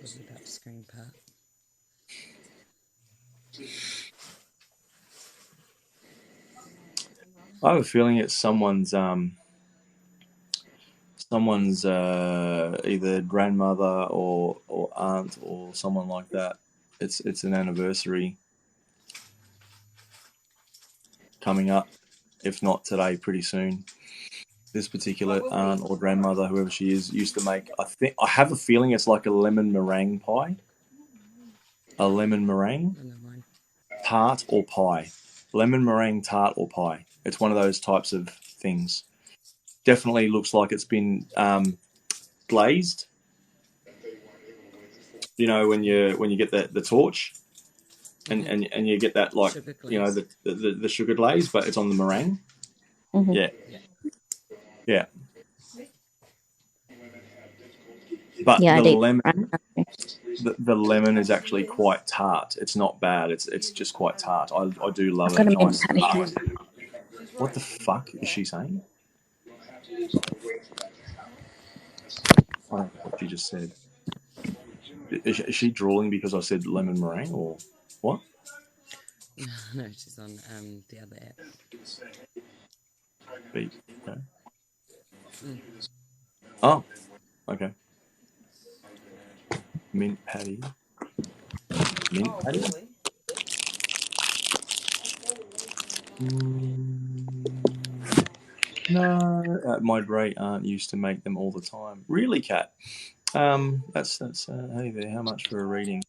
probably about to scream, Pat. I have a feeling it's someone's either grandmother or aunt or someone like that. It's an anniversary coming up, if not today, pretty soon. This particular aunt or grandmother, whoever she is, used to make. I have a feeling it's like a lemon meringue pie. A lemon meringue tart or pie. Lemon meringue tart or pie. It's one of those types of things. Definitely looks like it's been glazed. You know, when you get the torch and you get that, like, you know, the sugar glaze, but it's on the meringue. Mm-hmm. Yeah. But Yeah, the lemon is actually quite tart. It's not bad. It's just quite tart. I do love a nice tart. What the fuck is she saying? I don't know what she just said. Is she drooling because I said lemon meringue or what? No, she's on the other app. Beat. Okay. Oh, okay. Mint patty. Mint patty? No, my great aunt used to make them all the time. Really, Kat? That's hey there. How much for a reading?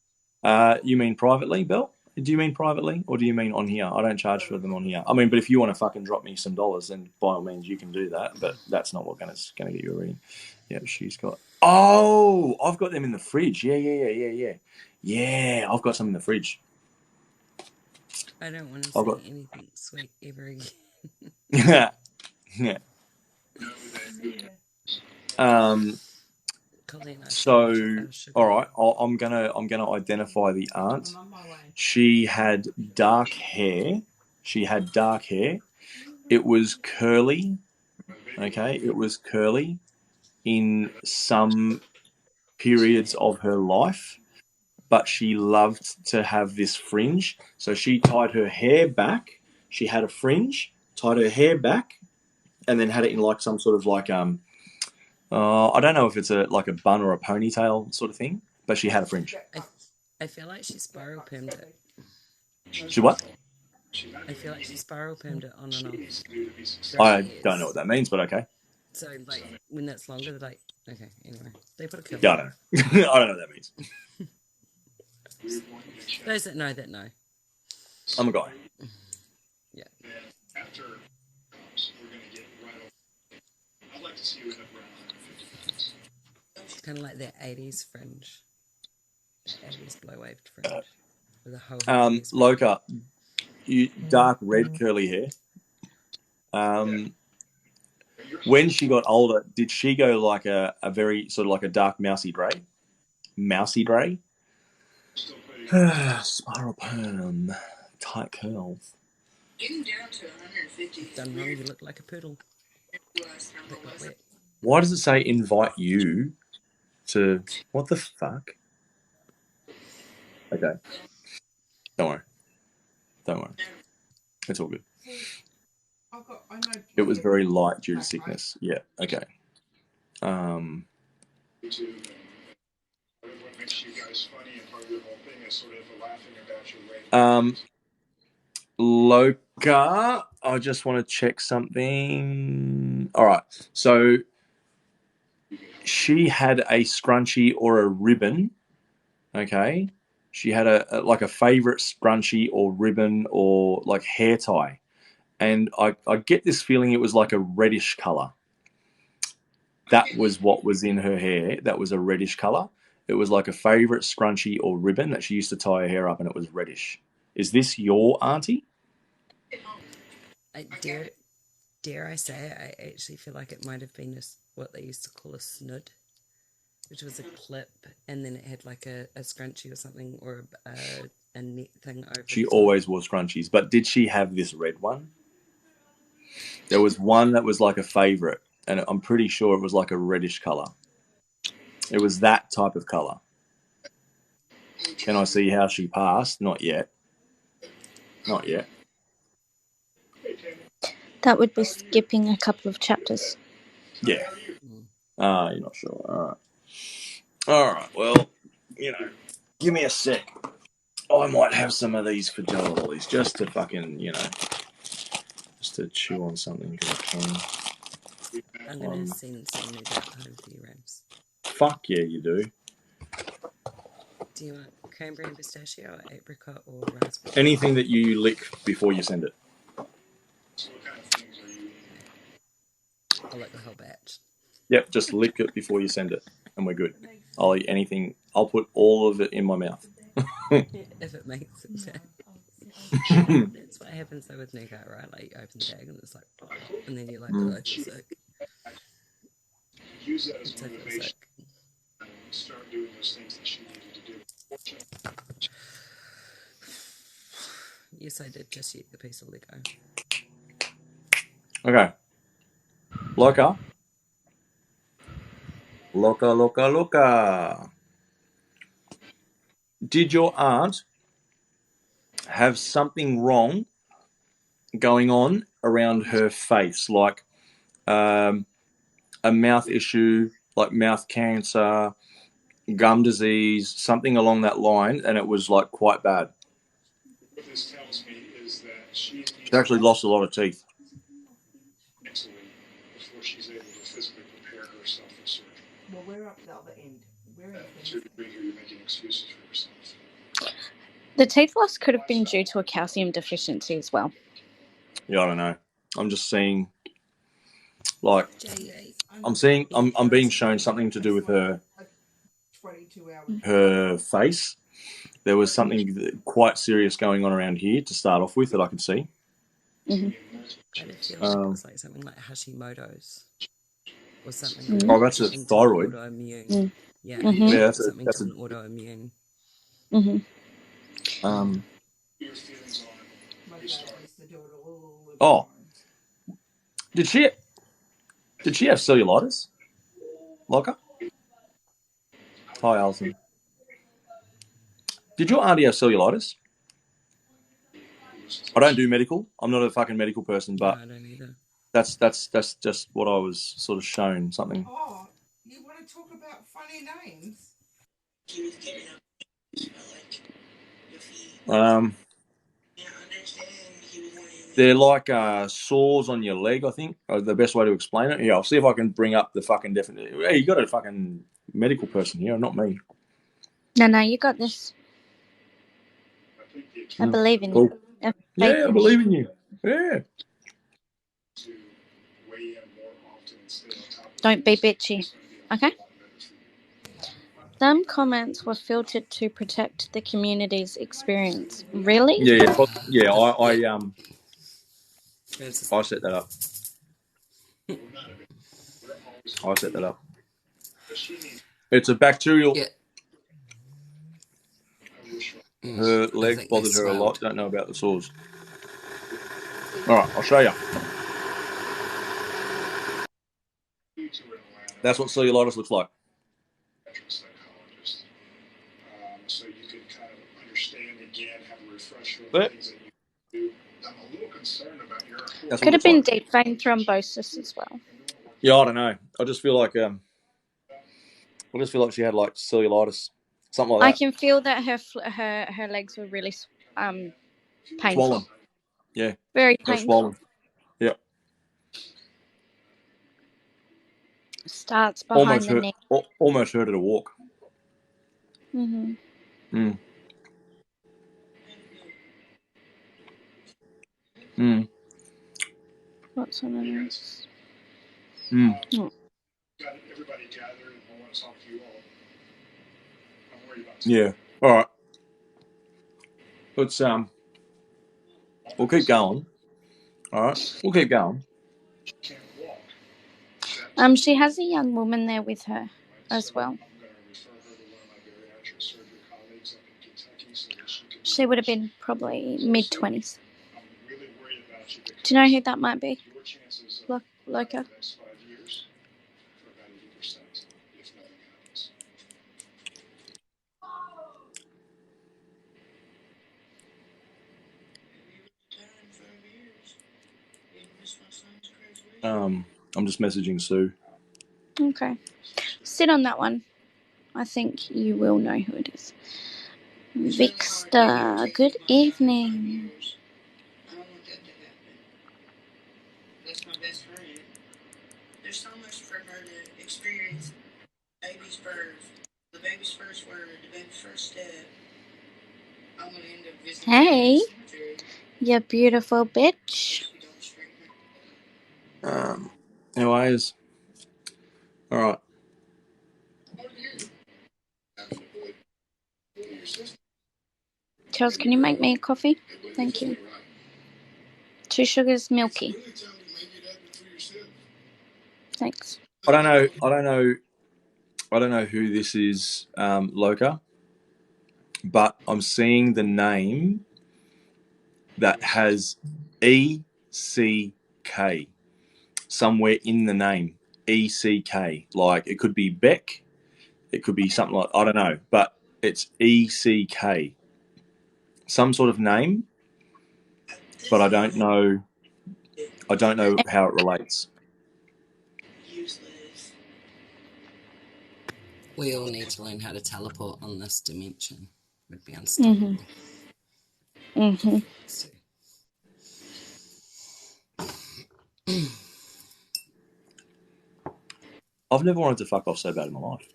You mean privately, Bill? Do you mean privately, or do you mean on here? I don't charge for them on here. I mean, but if you want to fucking drop me some dollars, then by all means you can do that. But that's not what's gonna get you a reading. Yeah, she's got. Oh, I've got them in the fridge. Yeah. I've got some in the fridge. I don't want to see anything sweet ever again. Yeah. So, all right, I'm gonna identify the aunt. She had dark hair. It was curly. Okay, it was curly in some periods of her life, but she loved to have this fringe. So she tied her hair back. She had a fringe, tied her hair back, and then had it in like some sort of like I don't know if it's like a bun or a ponytail sort of thing, but she had a fringe. I feel like she spiral permed it. She what? I feel like she spiral permed it on and off. I don't know what that means, but okay. So, like, when that's longer, they're like, okay, anyway. They put a cover. Yeah, I don't know. I don't know what that means. Those that know. I'm a guy. Yeah. It's kind of like that 80s fringe. 80s blow-waved fringe. With a whole Loka, you dark red curly hair. When she got older, did she go like a very sort of like a dark mousy grey? Spiral perm, tight curls. Getting down to 150. Done wrong, you look like a poodle. Why does it say invite you to... What the fuck? Okay. Don't worry. It's all good. It was very light due to sickness. Yeah, okay. Loka, I just want to check something. All right. So she had a scrunchie or a ribbon. Okay. She had a favorite scrunchie or ribbon or like hair tie. And I get this feeling it was like a reddish color. That was what was in her hair. That was a reddish color. It was like a favorite scrunchie or ribbon that she used to tie her hair up, and it was reddish. Is this your auntie? Dare I say it, I actually feel like it might have been what they used to call a snood, which was a clip, and then it had like a scrunchie or something, or a net thing over. She always wore scrunchies, but did she have this red one? There was one that was like a favorite, and I'm pretty sure it was like a reddish color. It was that type of color. Can I see how she passed? Not yet. Not yet. That would be skipping a couple of chapters. Yeah. You're not sure. All right. All right. Well, give me a sec. I might have some of these for Joe lollies just to fucking, just to chew on something. I'm going to send some nougat home for you, Rams. Fuck yeah, you do. Do you want cranberry and pistachio, or apricot, or raspberry? Anything that you lick before you send it. I'll lick the whole batch. Yep, just lick it before you send it, and we're good. I'll eat anything. I'll put all of it in my mouth. If it makes it back. That's what happens though with nougat, right? Like you open the bag and it's like, oh, and then you're like, oh, I feel sick. Use that as It's I feel motivation. sick. Start doing those things that she needed to do. Yes, I did just eat the piece of Lego. Okay. Loka. Loka. Did your aunt have something wrong going on around her face, like a mouth issue, like mouth cancer, gum disease, something along that line, and it was like quite bad? What this tells me is that she actually lost a lot of teeth. mentally before she's able to physically prepare herself for surgery. Well, we're up the other end. We're in So you're making excuses for yourself. The teeth loss could have been due to a calcium deficiency as well. Yeah, I don't know. I'm just seeing, like, Jay, I'm being shown something to do with her face. There was something quite serious going on around here to start off with that I could see. Mm-hmm. kind of feel like it was like something like Hashimoto's or something. Oh, that's a thyroid. Autoimmune. Mm. Yeah, Mm-hmm. Yeah, that's something that's to an autoimmune. Mm-hmm. Your feelings on restart. Oh, did she have cellulitis? Loka? Hi, Alison. Did your auntie have cellulitis? I don't do medical. I'm not a fucking medical person, but No, I don't either. that's just what I was sort of shown something. Oh, you want to talk about funny names? They're like sores on your leg, I think, are the best way to explain it. Yeah, I'll see if I can bring up the fucking definition. Hey, you got a fucking medical person here, not me. No, you got this. I believe in you. Yeah, I believe in you. Yeah. Don't be bitchy. Okay? Some comments were filtered to protect the community's experience. Really? Yeah. I set that up. It's a bacterial. Yeah. Her leg bothered her a lot. Don't know about the sores. All right, I'll show you. That's what cellulitis looks like. So you can kind of understand again, have a refresher of things that you do. I'm a little concerned about your. Could have been deep vein thrombosis as well. Yeah, I don't know. I just feel like she had like cellulitis, something like that. I can feel that her legs were really painful. Swollen. Yeah. Very painful. Swollen. Yeah. Starts behind the neck. Almost hurt her to walk. Mm-hmm. Mm. Mm. What's on the nose? Mm. Oh. Got everybody gathered and I want to talk to you all. I'm worried about Yeah. All right. Let's we'll keep going. All right. We'll keep going. She has a young woman there with her as well. She would have been probably mid-20s. Do you know who that might be? Loka? I'm just messaging Sue. Okay. Sit on that one. I think you will know who it is. Vixter, good evening. I don't want that to happen. That's my best friend. There's so much for her to experience. Baby's birth, the baby's first word, the baby's first step. I'm gonna end up visiting. Hey, you beautiful bitch. Anyways, all right. Charles, can you make me a coffee? Thank you. 2 sugars, milky. Thanks. I don't know who this is, Loka, but I'm seeing the name that has ECK somewhere in the name. ECK, like it could be Beck, it could be something like, I don't know, but it's ECK, some sort of name, but I don't know how it relates. We all need to learn how to teleport on this dimension. Would be unstoppable. So, I've never wanted to fuck off so bad in my life.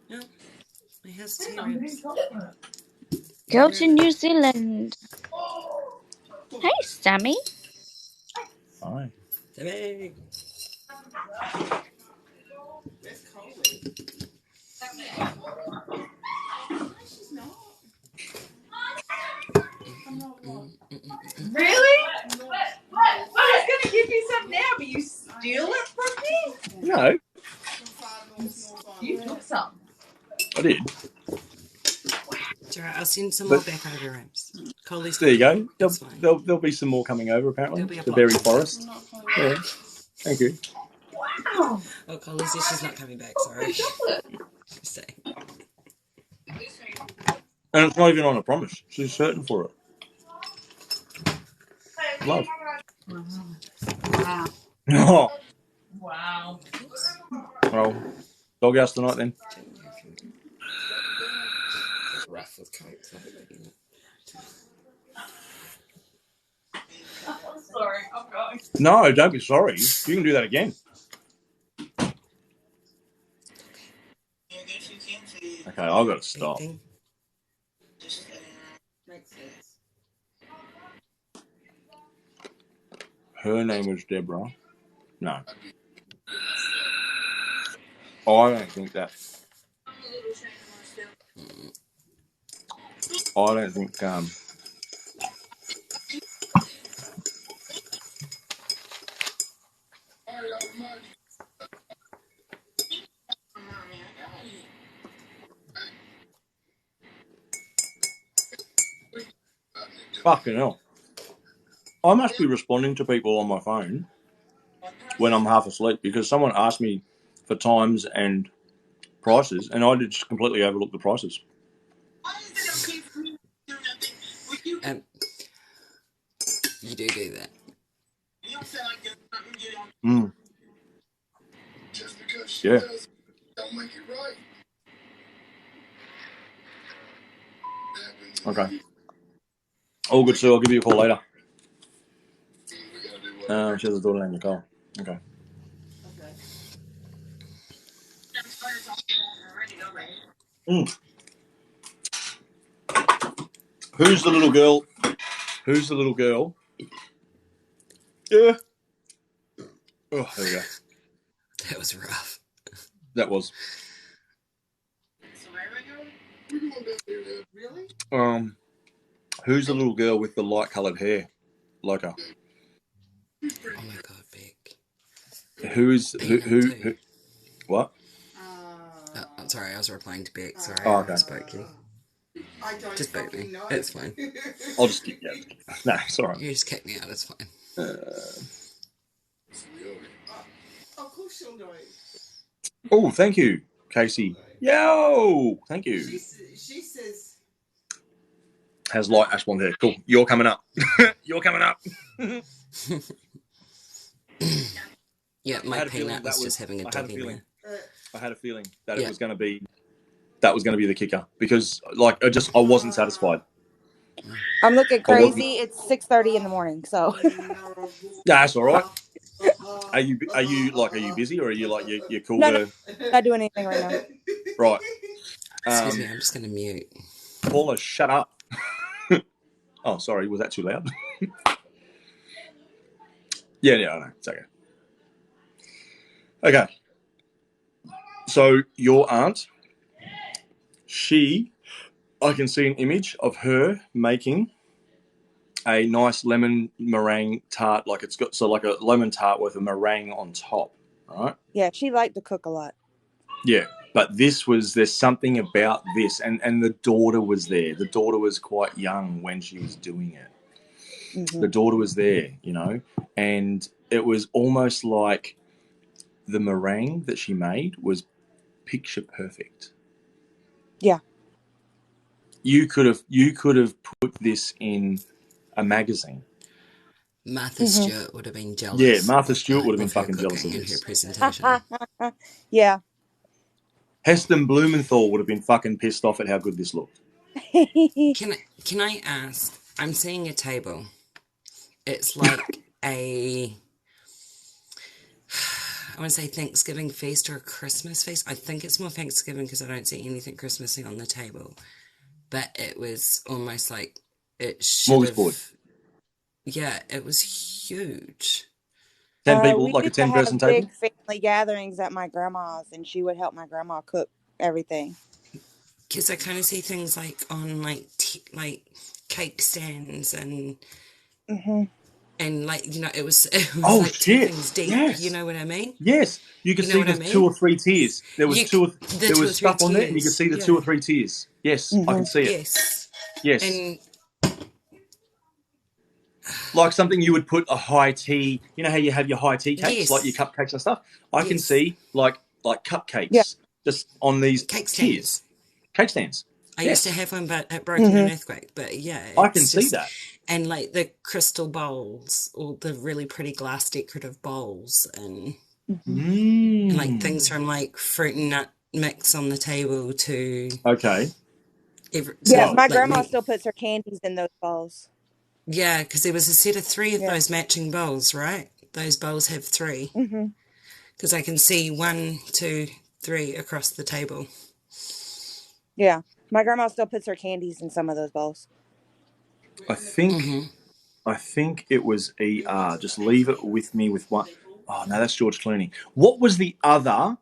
no, my house is ribs. Go to New Zealand. Hey, Sammy. Hi. Hey. That's Coley. No, she's not. I'm not what? Really? I was going to give you some now, but you steal it from me? No, You took some. I did. It's all right, I'll send some But- more back over Rams. Coley's There you fine. go. It's fine. There'll be some more coming over, apparently. There'll be a The box. berry forest. Yeah. Thank you. Wow. Oh, Coley says she's not coming back, sorry. She's staying. And it's not even on a promise. She's certain for it. Love. Wow. Oh, Wow. well, doghouse tonight then. It's rough with coke, so you I'm sorry. I'm going. No, don't be sorry. You can do that again. Okay, I've got to stop. thing. Makes sense. Her name was Deborah. No. I don't think that. I don't think. Fucking hell. I must be responding to people on my phone when I'm half asleep because someone asked me for times and prices, and I just completely overlooked the prices. You do that. Mm. Yeah. Okay. All good, Sue. I'll give you a call later. She has a daughter named Nicole. Okay. Mm. Who's the little girl? Who's the little girl? Yeah. Oh, there we go. That was rough. That was. Really? Who's the little girl with the light-coloured hair? Loka. Oh my god, Beck. Who? What? I'm sorry, I was replying to Beck. Sorry, Oh, okay. I spoke you. I don't Just boot me. fucking know. It's fine. I'll just keep you. No, it's all right. You just kick me out, it's fine. Of course she'll know. Oh, thank you, Casey. Yo, thank you. She says. Has light ash blonde hair. Cool. You're coming up. You're coming up. Yeah, I my had a feeling peanut that was just having a I had a doggy feeling. now. I had a feeling that Yeah. it was going to be the kicker because like I wasn't satisfied. I'm looking I wasn't. crazy. It's 6:30 in the morning, so Yeah, that's all right. Are you busy or are you like you're cool no, to not doing anything right now. right? Excuse me, I'm just going to mute. Paula, shut up. Oh, sorry, was that too loud? Yeah, I know. It's okay. Okay. So your aunt, I can see an image of her making a nice lemon meringue tart, like it's got like a lemon tart with a meringue on top, right? Yeah, she liked to cook a lot. Yeah, but there's something about this, and the daughter was there. The daughter was quite young when she was doing it. Mm-hmm. The daughter was there, and it was almost like the meringue that she made was picture perfect. Yeah. You could have put this in a magazine. Martha Stewart would have been jealous. Yeah, Martha Stewart would have been of her fucking jealous of cooking and her this. presentation. Yeah. Heston Blumenthal would have been fucking pissed off at how good this looked. Can I ask? I'm seeing a table. It's like I want to say Thanksgiving feast or a Christmas feast. I think it's more Thanksgiving because I don't see anything Christmassy on the table. But it was almost like it should have. Yeah, it was huge. 10 people, we like a used to 10-person have big table? family gatherings at my grandma's, and she would help my grandma cook everything. Because I kind of see things like on like cake stands and like it was Oh, like shit. two things deep. Yes. You know what I mean? Yes. You could see the 2 or 3 tiers. There was there was stuff on there, and you could see the 2 or 3 tiers. Yes, I can see it. Yes. And like something you would put a high tea. You know how you have your high tea cakes, like your cupcakes and stuff. I can see like cupcakes just on these cake tiers, stands. cake stands. I used to have one, but it broke in an earthquake. But yeah, I can see that. And like the crystal bowls, or the really pretty glass decorative bowls, and like things from like fruit and nut mix on the table to okay. My grandma still puts her candies in those bowls. Yeah, because there was a set of 3 of those matching bowls, right? Those bowls have 3. Because I can see 1, 2, 3 across the table. Yeah, my grandma still puts her candies in some of those bowls. I think it was ER. Just leave it with me with one. Oh no, that's George Clooney. What was the other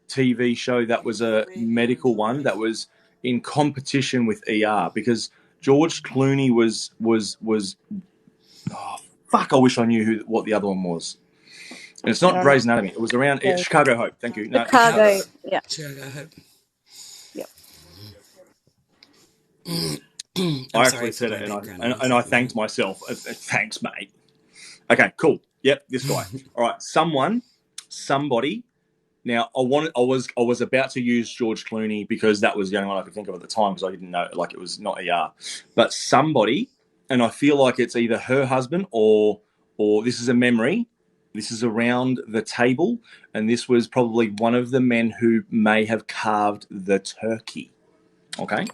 TV show that was a medical one that was in competition with ER? Because George Clooney was oh fuck, I wish I knew what the other one was. And it's not Grey's Anatomy. It was around Chicago Hope. Thank you. No, Chicago. Yeah. Chicago Hope. Yep. I actually said it, and I thanked myself. Thanks, mate. Okay, cool. Yep, this guy. All right, somebody. Now, I was about to use George Clooney because that was the only one I could think of at the time because I didn't know, like, it was not ER. But somebody, and I feel like it's either her husband or this is a memory. This is around the table, and this was probably one of the men who may have carved the turkey. Okay?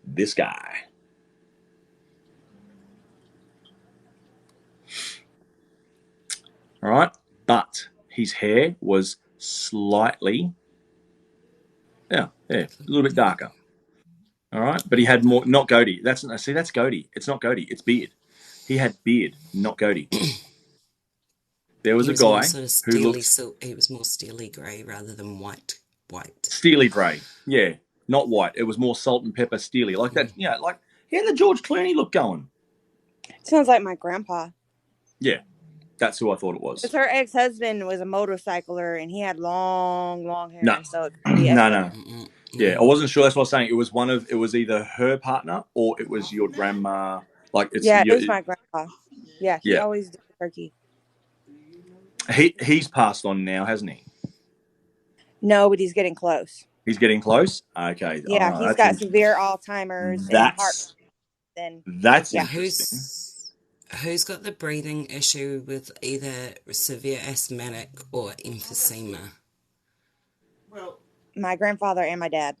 This guy. All right? But his hair was slightly, a little bit darker. All right? But he had more, not goatee. That's goatee. It's not goatee. It's beard. He had beard, not goatee. There was a guy who looked... He was more steely grey rather than white. Steely grey, yeah. Not white. It was more salt and pepper steely. Like that, like he had the George Clooney look going. Sounds like my grandpa. Yeah, that's who I thought it was. Because her ex-husband was a motorcycler and he had long hair. No. So No. Yeah, I wasn't sure. That's what I was saying. It was either her partner or it was your grandma. Like it was my grandpa. Yeah, he always did turkey. He's passed on now, hasn't he? No, but he's getting close. He's getting close? Okay. Yeah, he's got severe Alzheimer's and heart. That's interesting. Who's got the breathing issue with either severe asthmatic or emphysema? Well, My grandfather and my dad.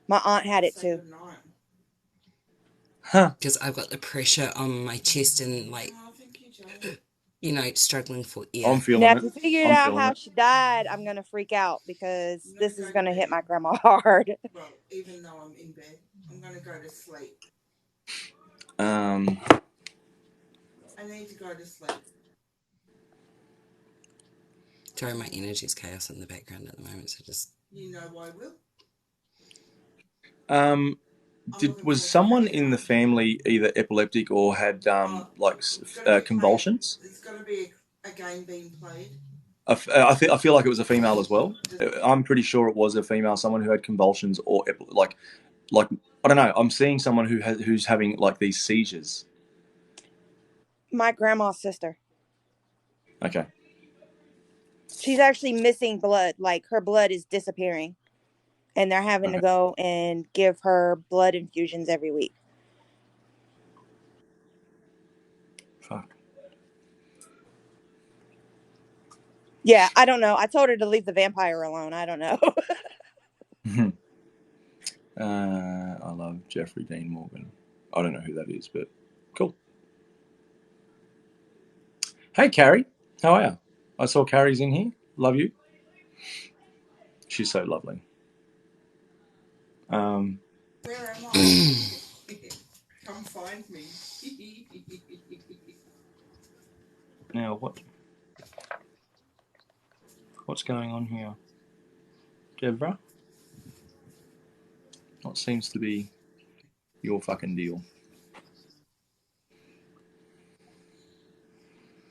My aunt had it say too. goodnight. Huh. Because I've got the pressure on my chest and, like, Oh, thank you, Joe. you know, struggling for I'm air. feeling Now, it. if you figured I'm out feeling how it. she died, I'm gonna freak out because I'm gonna this go is to gonna hit bed. my grandma hard. Well, even though I'm in bed, I'm gonna go to sleep. Um, I need to go to sleep. Sorry, my energy's chaos in the background at the moment, so just... You know why, Will? was someone in the family either epileptic or had convulsions? There's gonna be a game being played. I feel like it was a female as well. I'm pretty sure it was a female, someone who had convulsions or like I don't know. I'm seeing someone who's having like these seizures. My grandma's sister. Okay. She's actually missing blood. Like her blood is disappearing, and they're having to Okay. go and give her blood infusions every week. Fuck. Yeah, I don't know. I told her to leave the vampire alone. I don't know. I love Jeffrey Dean Morgan. I don't know who that is, but cool. Hey, Carrie. How are you? I saw Carrie's in here. Love you. She's so lovely. Where am I? Come find me. Now, what's going on here? Deborah? What seems to be your fucking deal?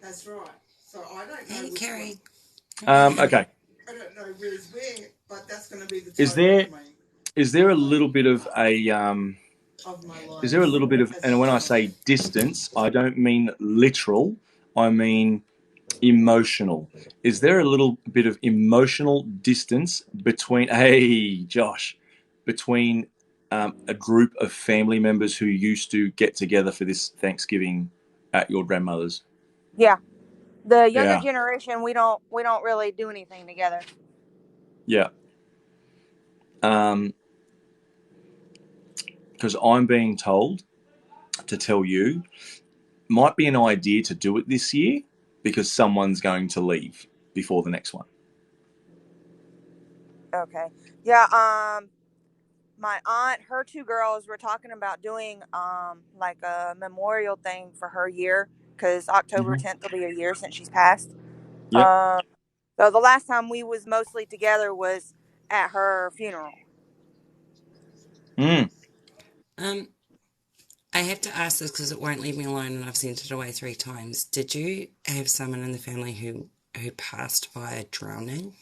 That's right. So I don't know. Hey, which Carrie. Okay. I don't know where's where, but that's going to be the Is there a little bit of a of my life. is there a little bit of, and when I say distance, I don't mean literal, I mean emotional. Is there a little bit of emotional distance between, hey, Josh, between a group of family members who used to get together for this Thanksgiving at your grandmother's? Yeah, the younger Yeah. generation, we don't really do anything together. Yeah. Because I'm being told to tell you, might be an idea to do it this year because someone's going to leave before the next one. Okay. Yeah. My aunt, her two girls were talking about doing like a memorial thing for her year because October 10th will be a year since she's passed. Yep. So the last time we was mostly together was at her funeral. I have to ask this because it won't leave me alone and I've sent it away 3 times. Did you have someone in the family who passed via drowning?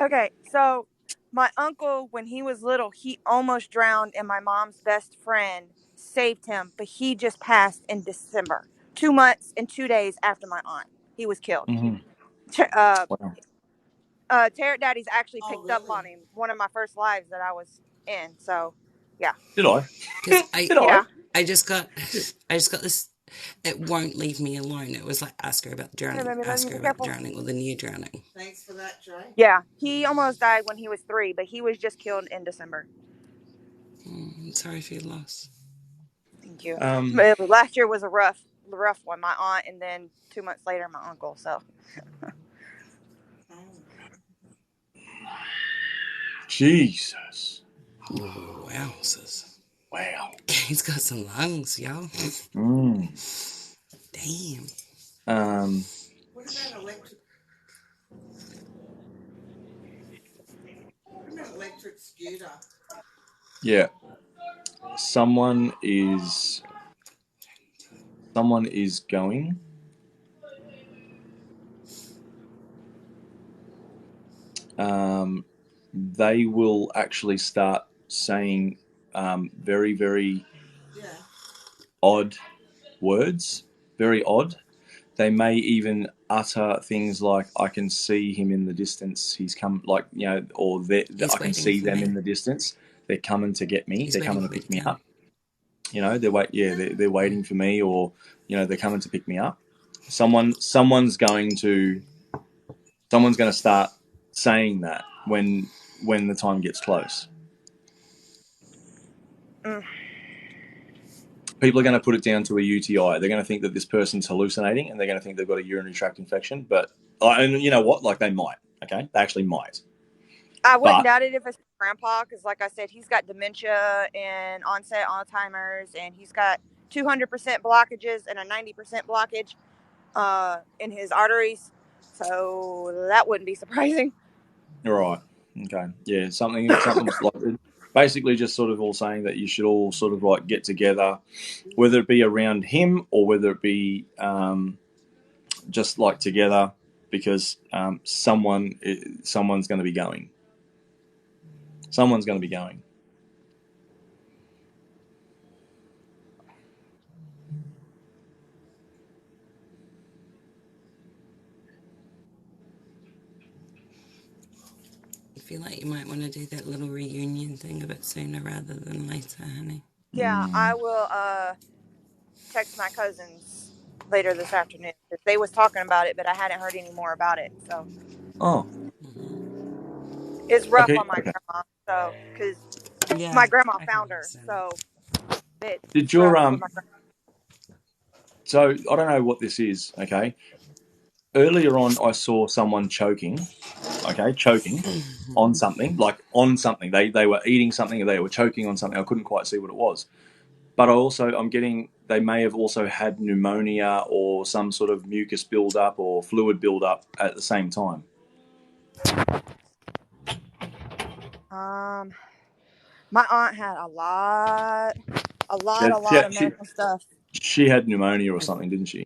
Okay, so my uncle, when he was little, he almost drowned, and my mom's best friend saved him, but he just passed in December, 2 months and 2 days after my aunt. He was killed. Wow. Tarot Daddy's actually picked up on him, one of my first lives that I was in. So, yeah. Did I? Because Yeah. I just got this. It won't leave me alone. It was like, ask her about the drowning, baby, ask be her about careful. the drowning or the near drowning. Thanks for that, Joe. Yeah, he almost died when he was 3, but he was just killed in December. I'm sorry for your loss. Thank you. But last year was a rough one. My aunt, and then 2 months later, my uncle. So. Jesus. Wowzers. Wow. He's got some lungs, y'all. Damn. What about electric? What about electric scooter? Yeah. Someone is going. They will actually start saying very, very odd words. Very odd. They may even utter things like, I can see him in the distance. He's come, like, you know, or I can see them in the distance. they're coming to get me. He's They're waiting coming to for you pick to me come. up. You know, they're waiting for me, or they're coming to pick me up. Someone's going to start saying that when the time gets close. People are going to put it down to a UTI. They're going to think that this person's hallucinating, and they're going to think they've got a urinary tract infection. But and you know what? Like, they might. Okay, they actually might. I wouldn't But doubt it if it's grandpa, because like I said, he's got dementia and onset Alzheimer's, and he's got 200% blockages and a 90% blockage in his arteries. So that wouldn't be surprising. all right, okay, yeah, something's like basically just sort of all saying that you should all sort of like get together, whether it be around him or whether it be just like together, because someone's going to be going. Someone's going to be going. I feel like you might want to do that little reunion thing a bit sooner rather than later, honey. Yeah, I will text my cousins later this afternoon. They was talking about it, but I hadn't heard any more about it. So Oh, it's rough okay, on my okay. grandma. So because Yeah, my grandma I can found her, understand that. so Did it's your rough for my grandma. So I don't know what this is. Okay, earlier on, I saw someone choking. Okay, choking on something, like on something. They were eating something, or they were choking on something. I couldn't quite see what it was. But I'm getting, they may have also had pneumonia or some sort of mucus buildup or fluid buildup at the same time. My aunt had a lot Yeah, of medical stuff. she had pneumonia or something, didn't she?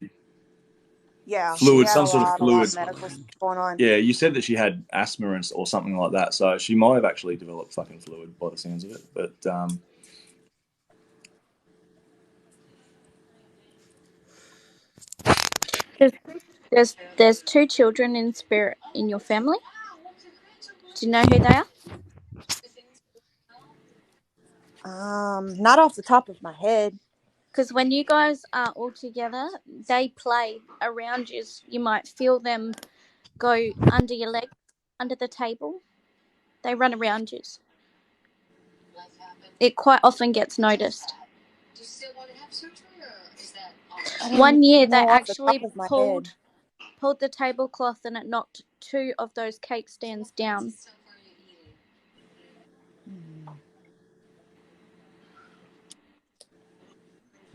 Yeah, she Fluid, had some sort of a lot fluid. of medical stuff going on. Yeah, you said that she had asthma or something like that, so she might have actually developed fucking fluid by the sounds of it. But There's two children in spirit in your family. Do you know who they are? Not off the top of my head. Because when you guys are all together, they play around you. You might feel them go under your legs, under the table. They run around you. It quite often gets noticed. I don't One year they know off the top actually of my head. pulled the tablecloth and it knocked two of those cake stands down.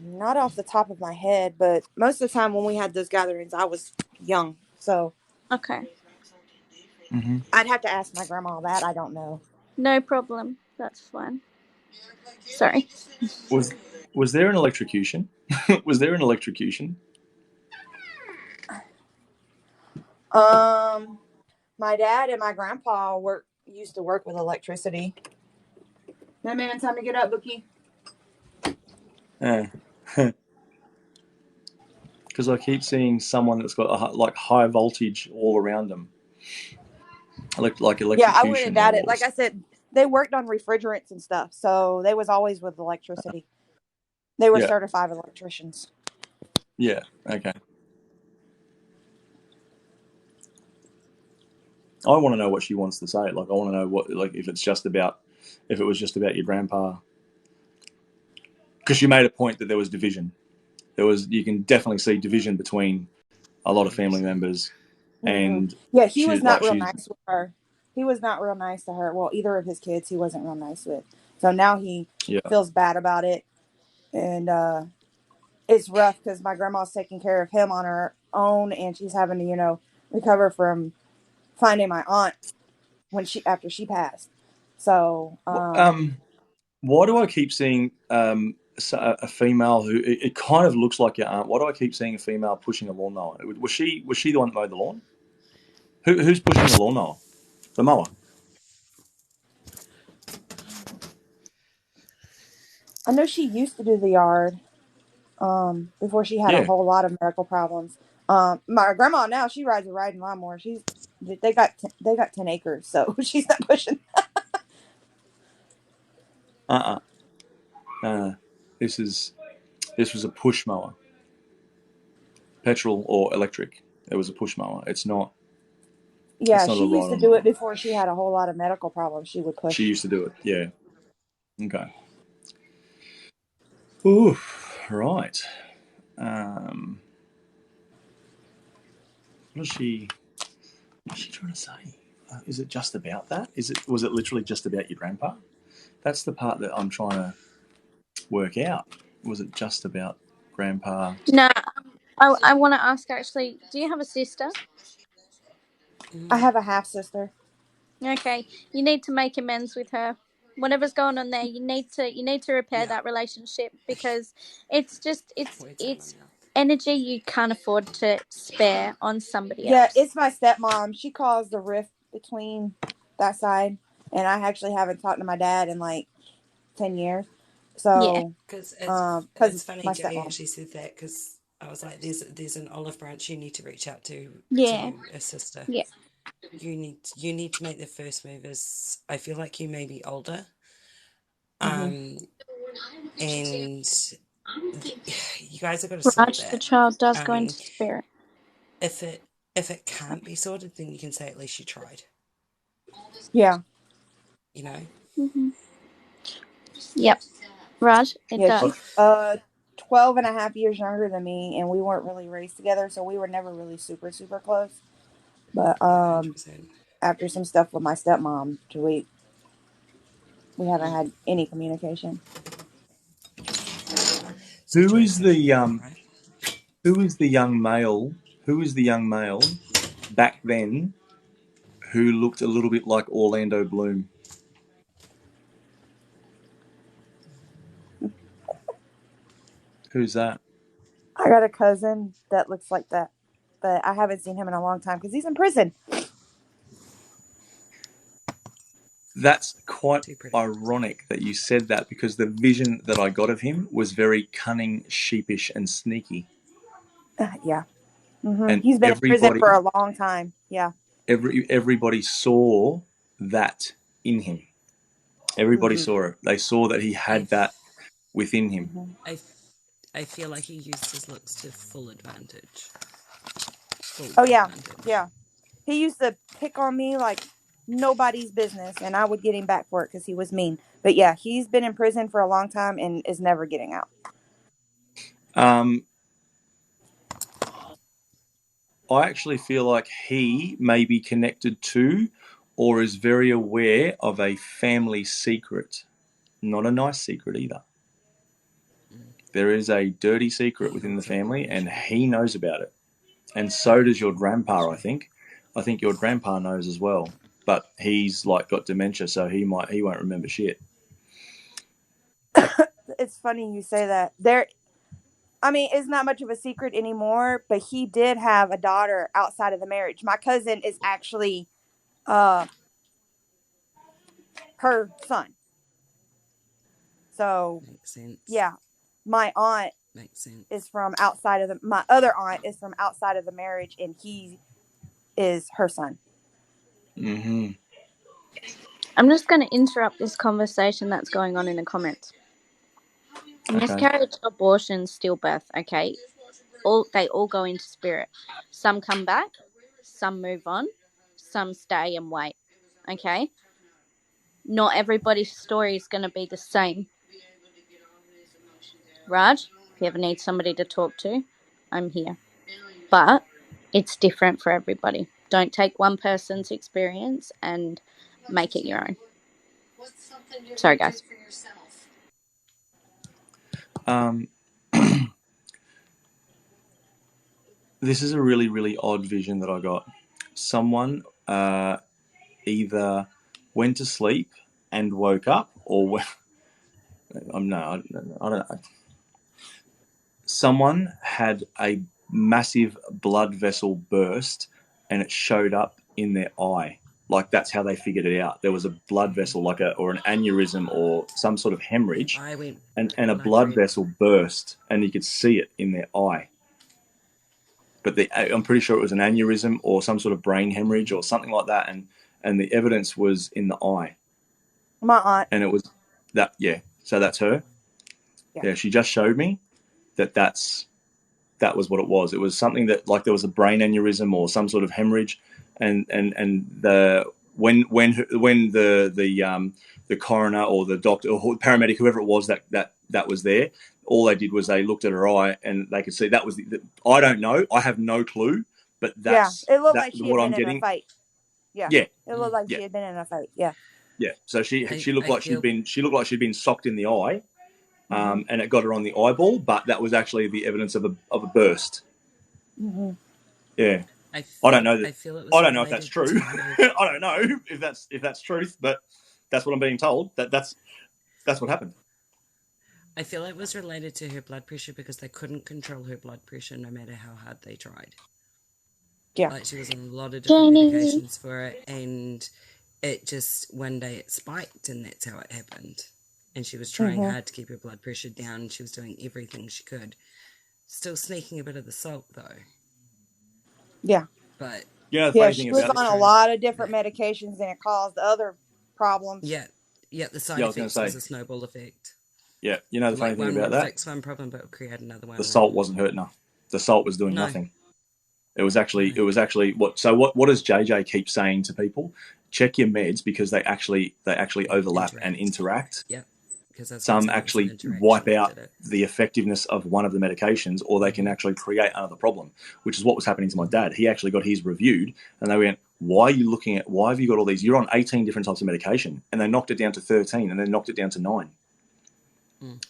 Not off the top of my head, but most of the time when we had those gatherings, I was young, so Okay. I'd have to ask my grandma that. I don't know. No problem. That's fine. Sorry. was there an electrocution? Was there an electrocution? My dad and my grandpa used to work with electricity. That man, time to get up, Bookie. Yeah. Because I keep seeing someone that's got like high voltage all around them, like electrocution. Yeah, I wouldn't doubt it. Or... Like I said, they worked on refrigerants and stuff, so they was always with electricity. They were certified electricians. Yeah. Okay. I want to know what she wants to say. Like, I want to know what, like, if it was just about your grandpa, because she made a point that there was division. You can definitely see division between a lot of family members, and yeah, he was not real nice with her. He was not real nice to her. Well, either of his kids, he wasn't real nice with. So now he feels bad about it, and it's rough because my grandma's taking care of him on her own, and she's having to, recover from finding my aunt after she passed. So, why do I keep seeing a female who it kind of looks like your aunt? Why do I keep seeing a female pushing a lawnmower? Was she the one that mowed the lawn? Who's pushing the lawnmower? The mower. I know she used to do the yard before she had a whole lot of medical problems. My grandma now, she rides a riding lawnmower. They got 10 acres, so she's not pushing. This was a push mower, petrol or electric. It was a push mower. It's not. Yeah, It's not she a used to ride-on do mower. it before she had a whole lot of medical problems. She would push. She used to do it. Yeah. Okay. Ooh. Right. What is she trying to say? Is it just about that? Was it literally just about your grandpa? That's the part that I'm trying to work out. Was it just about grandpa? No, I want to ask actually. Do you have a sister? I have a half sister. Okay, you need to make amends with her. Whatever's going on there, you need to repair Yeah. that relationship because it's just Words out of it's my mouth. energy you can't afford to spare on somebody Yeah, else. it's my stepmom. She caused the rift between that side, and I actually haven't talked to my dad in like 10 years. Yeah, So, Because because it's funny. my Joey stepmom. actually said that because I was like, there's an olive branch you need to reach out yeah, to a sister. yeah. You need to make the first move. As I feel like you may be older, Hmm. and you guys have got to sort Raj, the that. child does go Um, into spirit. if it can't be sorted, then you can say at least you tried. Yeah. You know. Hmm. Yep, Raj, it Yeah, does. she's 12 and a half years younger than me, and we weren't really raised together, so we were never really super, super close. But Yeah, 100%. after some stuff with my stepmom, we haven't had any communication. So Who Joy is said the everything right. who is the young male? Who is the young male back then who looked a little bit like Orlando Bloom? Who's that? I got a cousin that looks like that, but I haven't seen him in a long time because he's in prison. That's quite Too pretty. ironic that you said that because the vision that I got of him was very cunning, sheepish, and sneaky. Yeah. And He's been in prison for a long time. Yeah. everybody saw that in him. Everybody Hmm. saw it. They saw that he I had that within him. Hmm. I I feel like he used his looks to full advantage. Full Oh, yeah. advantage. Yeah. He used to pick on me like nobody's business, and I would get him back for it because he was mean. But yeah, he's been in prison for a long time and is never getting out. Um, I actually feel like he may be connected to or is very aware of a family secret. Not a nice secret either. Mm. There is a dirty secret He within the holds that family, and information. he knows about it. And so does your grandpa, I think. I think your grandpa knows as well. But he's like got dementia, so he won't remember shit. It's funny you say that. I mean, it's not much of a secret anymore, but he did have a daughter outside of the marriage. My cousin is actually uh her son. So Makes sense. yeah, my aunt Makes is sense. from outside of my other aunt is from outside of the marriage, and he is her son. Mm-hmm. I'm just going to interrupt this conversation that's going on in the comments. Okay. Miscarriage, abortion, stillbirth. Okay, they all go into spirit. Some come back, some move on, some stay and wait. Okay, not everybody's story is going to be the same. Raj, if you ever need somebody to talk to, I'm here. But it's different for everybody. Don't take one person's experience and make it your own. Sorry, guys. Um, this is a really, really odd vision that I got. Someone either went to sleep and woke up, or I don't know. Someone had a massive blood vessel burst, and it showed up in their eye. Like that's how they figured it out. There was a blood vessel, or an aneurysm, or some sort of hemorrhage, I went and a blood blood red. vessel burst, and you could see it in their eye. But I'm pretty sure it was an aneurysm or some sort of brain hemorrhage or something like that, and the evidence was in the eye, My aunt. and it was So that's her. Yeah, she just showed me that was what it was. It was something that, like, there was a brain aneurysm or some sort of hemorrhage, and when the coroner or the doctor or paramedic, whoever it was that was there, all they did was they looked at her eye and they could see that was I don't know, I have no clue, but that's it looked like she had what been I'm in getting. a fight. Yeah, Yeah, it looked like yeah, she had been in a fight. Yeah, yeah. So she looked I like feel she looked like she'd been socked in the eye, and it got her on the eyeball, but that was actually the evidence of a burst. Yeah. I I don't know I feel it was I don't know if that's related true. to her. I don't know if that's truth, but that's what I'm being told. That's what happened. I feel it was related to her blood pressure because they couldn't control her blood pressure no matter how hard they tried. yeah. Like, she was on a lot of different medications for it, and it just, one day it spiked, and that's how it happened. And she was trying hard to keep her blood pressure down. She was doing everything she could. Still sneaking a bit of the salt, though. Yeah. But The funny She thing was about on a lot of different medications, and it caused other problems. yeah, the side I was gonna effects say, was a snowball effect. yeah, the funny Like, thing one about will that, fix one problem, but it'll create another one. the salt wasn't hurting her. The salt was doing No. nothing. It was actually what does JJ keep saying to people? Check your meds, because they actually overlap and interact. Yep. Because Some actually wipe out the effectiveness of one of the medications, or they can actually create another problem, which is what was happening to my dad. He actually got his reviewed, and they went, why have you got all these? You're on 18 different types of medication. And they knocked it down to 13, and then knocked it down to 9.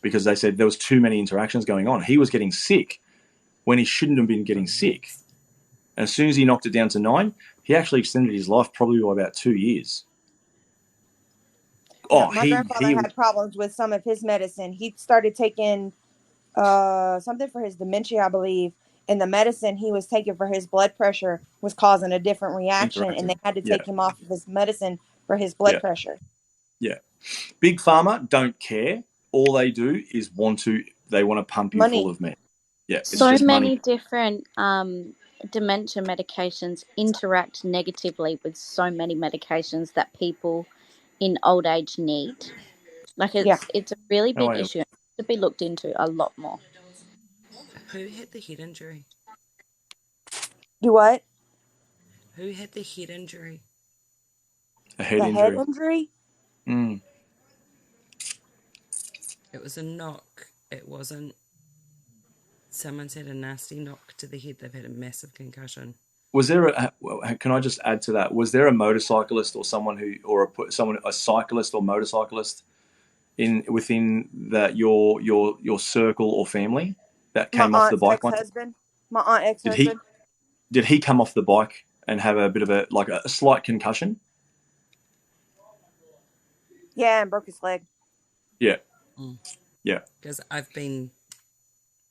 Because they said there was too many interactions going on. He was getting sick when he shouldn't have been getting sick. And as soon as he knocked it down to 9, he actually extended his life probably by about 2 years. My grandfather had problems with some of his medicine. He started taking something for his dementia, I believe. And the medicine he was taking for his blood pressure was causing a different reaction, and they had to take him off of his medicine for his blood pressure. Yeah. Big Pharma don't care. All they do is they want to pump you full of meds. Yeah. It's so just many money. different dementia medications interact negatively with so many medications that people in old age need. Like, it's a really big issue. It needs to be looked into a lot more. Who had the head injury? Do what? Who had the head injury? A head injury. Head injury? It was a knock. It wasn't. Someone's had a nasty knock to the head. They've had a massive concussion. Was there can I just add to that? Was there a motorcyclist or a cyclist or motorcyclist within your circle or family that came off the bike? My aunt ex-husband. Did he come off the bike and have a bit of a slight concussion? Yeah, and broke his leg. Yeah. Yeah. Because I've been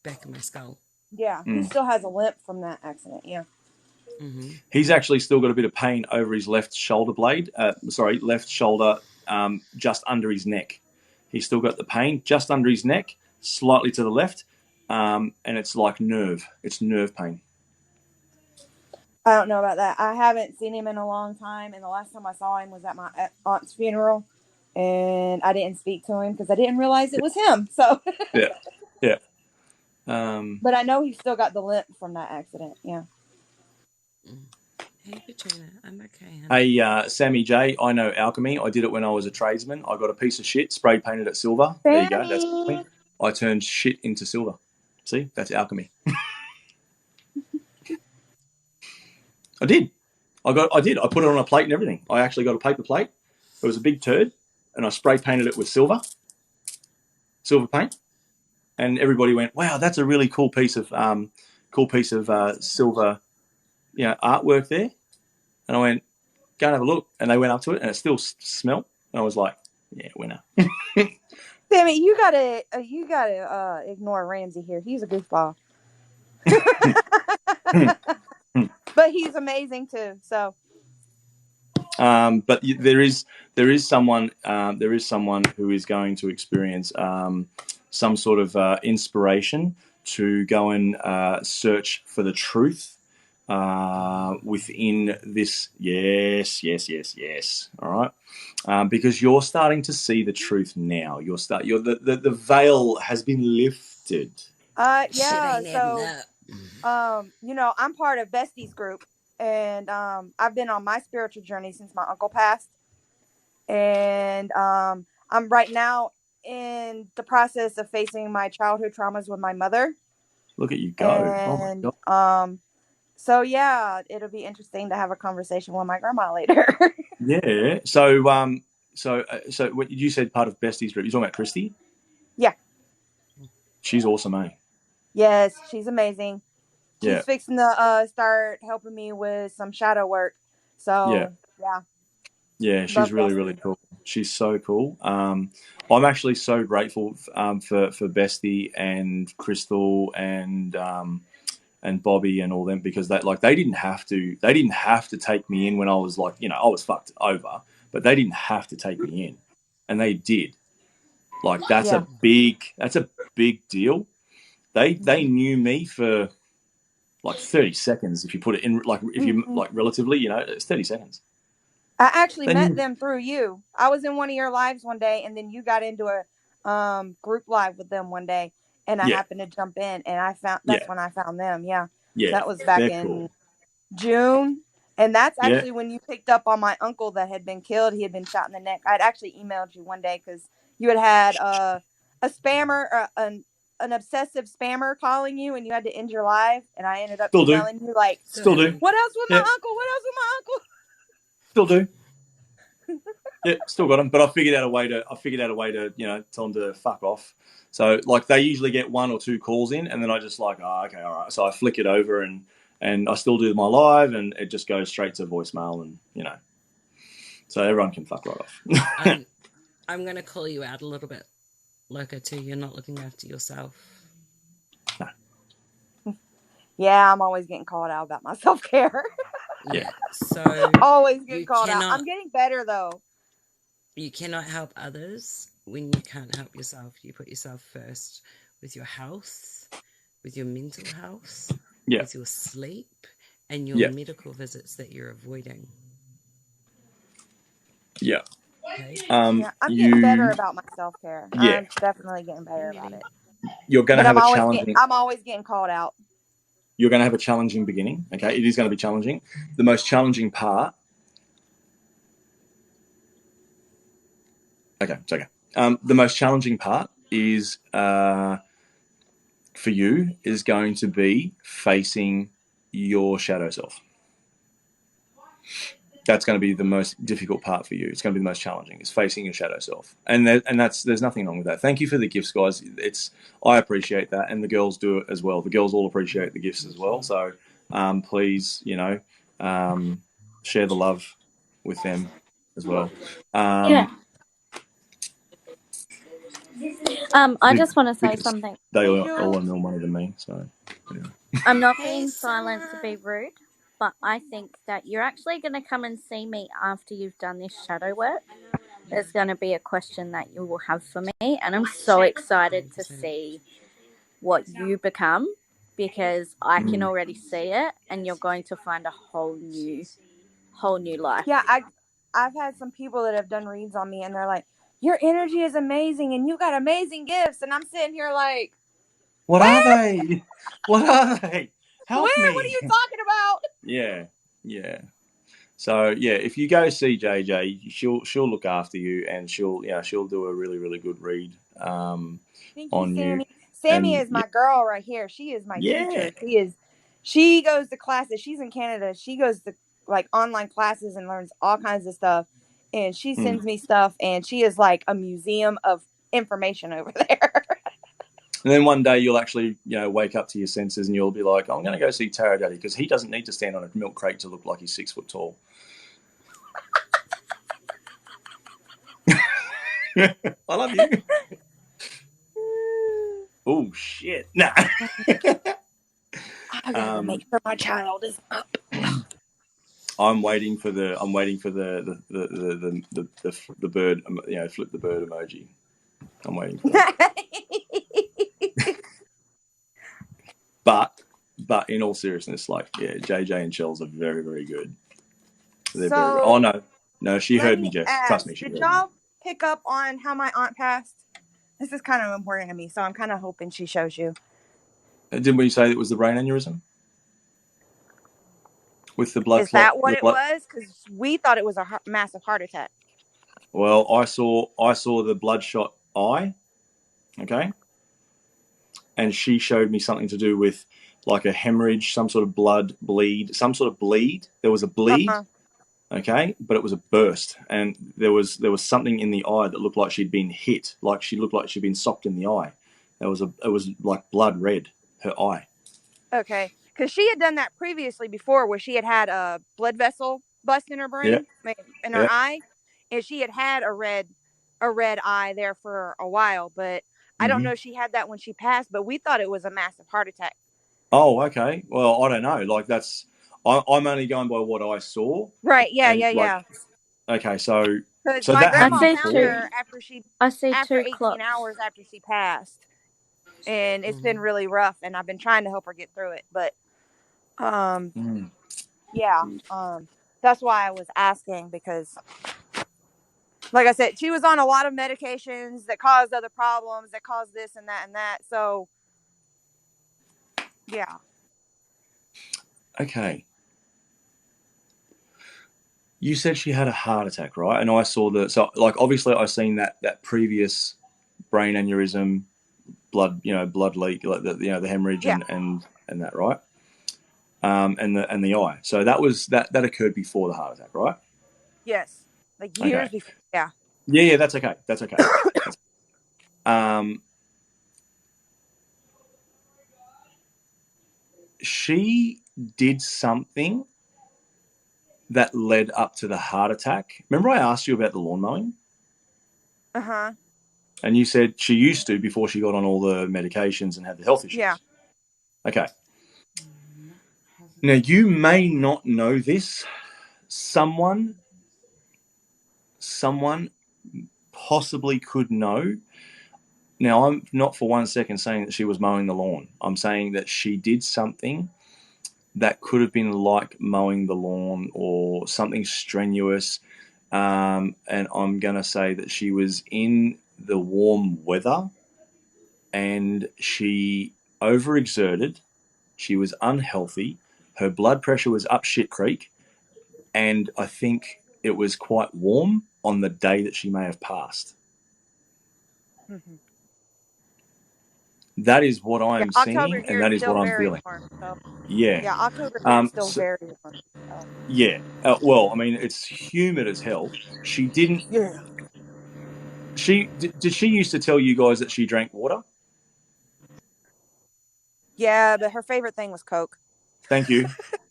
back in my skull. Yeah, he still has a limp from that accident. Yeah. He's actually still got a bit of pain over his left shoulder blade. Left shoulder, just under his neck. He's still got the pain just under his neck, slightly to the left, and it's like nerve. It's nerve pain. I don't know about that. I haven't seen him in a long time, and the last time I saw him was at my aunt's funeral, and I didn't speak to him because I didn't realize it was him. So yeah. But I know he still got the limp from that accident. Yeah. Hey, Katrina, I'm okay. Hey, Sammy J, I know alchemy. I did it when I was a tradesman. I got a piece of shit, spray painted it silver. Sammy. There you go. That's alchemy. I turned shit into silver. See, that's alchemy. I did. I put it on a plate and everything. I actually got a paper plate. It was a big turd, and I spray painted it with silver paint. And everybody went, "Wow, that's a really cool piece of silver, artwork there." And I went, "Go and have a look." And they went up to it, and it still smelled. And I was like, "Yeah, winner." Sammy, you gotta ignore Ramsey here. He's a goofball, but he's amazing too. So, but there is someone who is going to experience some sort of inspiration to go and search for the truth within this. Yes. All right. Because you're starting to see the truth now. The veil has been lifted. Shit Yeah. ain't adding So, up. I'm part of Bestie's group, and I've been on my spiritual journey since my uncle passed, and I'm right now in the process of facing my childhood traumas with my mother. Look at you go. Oh my And God. so yeah, it'll be interesting to have a conversation with my grandma later. Yeah. So what you said part of Bestie's group. You're talking about Christy? Yeah. She's awesome, eh? Yes, she's amazing. Yeah. She's fixing to start helping me with some shadow work. So yeah. Yeah, she's Love really, really Bestie. cool. She's so cool. I'm actually so grateful for Bestie and Crystal and Bobby and all them, because they didn't have to take me in when I was like, I was fucked over, but they didn't have to take me in, and they did. Like that's Yeah. a big deal. They knew me for like 30 seconds. If you put it in, like, if you Mhm. like relatively, it's 30 seconds. I actually They met knew. them through you. I was in one of your lives one day, and then you got into a group live with them one day, and I Yeah, happened to jump in, and that's yeah, when I found them. Yeah, yeah. that was back They're in cool. June, and that's Yeah, actually when you picked up on my uncle that had been killed. He had been shot in the neck. I'd actually emailed you one day because you had a spammer, an obsessive spammer calling you, and you had to end your live, and I ended up still do, emailing you like, still do. "What else with Yeah, my uncle? What else with my uncle?" still do. Yeah, still got them, but I figured out a way to tell them to fuck off. So like they usually get 1 or 2 calls in, and then I just like, oh, okay, all right. So I flick it over, and I still do my live, and it just goes straight to voicemail, and so everyone can fuck right off. I'm going to call you out a little bit, Loka, too. You're not looking after yourself. Yeah, I'm always getting called out about my self-care. Yeah. So Always getting you called out. cannot I'm getting better though. you cannot help others when you can't help yourself. You put yourself first with your health, with your mental health, Yeah, with your sleep, and your yeah, medical visits that you're avoiding. yeah. Okay. Yeah, I'm getting better about my self-care. Yeah, I'm definitely getting better about it. you're going to But have a challenging. I'm always getting called out. You're going to have a challenging beginning. Okay, it is going to be challenging. The most challenging part. Okay, it's okay. The most challenging part is for you is going to be facing your shadow self. That's going to be the most difficult part for you. It's going to be the most challenging. Is facing your shadow self, and there's nothing wrong with that. Thank you for the gifts, guys. I appreciate that, and the girls do it as well. The girls all appreciate the gifts as well. So please, share the love with them as well. Yeah. I just want to say Because something. they Hey, all Jules. earn more money than me. So yeah. I'm not Hey, being silent to Sarah. be rude, but I think that you're actually going to come and see me after you've done this shadow work. There's going to be a question that you will have for me, and I'm so excited to 100%. see what you become because I can already see it, and you're going to find a whole new life. Yeah, I've had some people that have done reads on me, and they're like, "Your energy is amazing, and you got amazing gifts." And I'm sitting here like, What "What? are they? What are they? What? Help What are me. you talking about?" Yeah, yeah. So yeah, if you go see JJ, she'll look after you, and she'll do a really, really good read Thank you, on you. Sammy. Sammy And is my girl right here. She is my yeah, teacher. She goes to classes. She's in Canada. She goes to like online classes and learns all kinds of stuff. And she mm. sends me stuff, and she is like a museum of information over there. And then one day you'll actually wake up to your senses, and you'll be like, I'm going to go see Tara Daddy because he doesn't need to stand on a milk crate to look like he's 6 foot tall. I love you. Oh shit! Nah. I gotta make sure my child is up. I'm waiting for the bird, flip the bird emoji. I'm waiting for that. But But in all seriousness, like, yeah, JJ and Shells are very, very good. They're So, very, very. Oh no, she let heard me, me Jess. ask, Trust me, she did heard me. y'all pick up on how my aunt passed? This is kind of important to me, so I'm kind of hoping she shows you. Didn't we say it was the brain aneurysm with the blood Is clot? that what it was? Because we thought it was a massive heart attack. Well, I saw the bloodshot eye. Okay. And she showed me something to do with like a hemorrhage, some sort of bleed. There was a bleed, okay, but it was a burst, and there was something in the eye that looked like she'd been hit, like she looked like she'd been socked in the eye. It was like blood red, her eye. Okay, because she had done that previously before, where she had a blood vessel bust in her brain, in her eye, and she had a red eye there for a while. But I don't know if she had that when she passed. But we thought it was a massive heart attack. Oh, okay. Well, I don't know. Like I'm only going by what I saw. Right. Yeah. And Yeah. Okay, so Because so my that grandma happened found before. her I see after 2 18 clots. hours after she passed, and it's been really rough. And I've been trying to help her get through it, but yeah, that's why I was asking, because, like I said, she was on a lot of medications that caused other problems, that caused this and that and that. So, yeah. Okay. You said she had a heart attack, right? And I saw obviously I seen that previous brain aneurysm, blood leak, like the hemorrhage and that, right? And the eye. So that occurred before the heart attack, right? Yes. Like years Okay. before. Yeah. Yeah, that's okay. She did something that led up to the heart attack. Remember I asked you about the lawn mowing? Uh-huh. And you said she used to before she got on all the medications and had the health issues. Yeah. Okay. Now, you may not know this. Someone possibly could know. Now, I'm not for 1 second saying that she was mowing the lawn. I'm saying that she did something that could have been like mowing the lawn or something strenuous. And I'm going to say that she was in the warm weather and she overexerted. She was unhealthy. Her blood pressure was up shit creek. And I think it was quite warm on the day that she may have passed. Mm-hmm. That is what I'm October seeing, and that is what I'm feeling. Warm, so. Yeah. Yeah, October here is still very warm. So. Yeah. Well, I mean, it's humid as hell. She didn't. Yeah. Did she used to tell you guys that she drank water? Yeah, but her favorite thing was Coke. Thank you,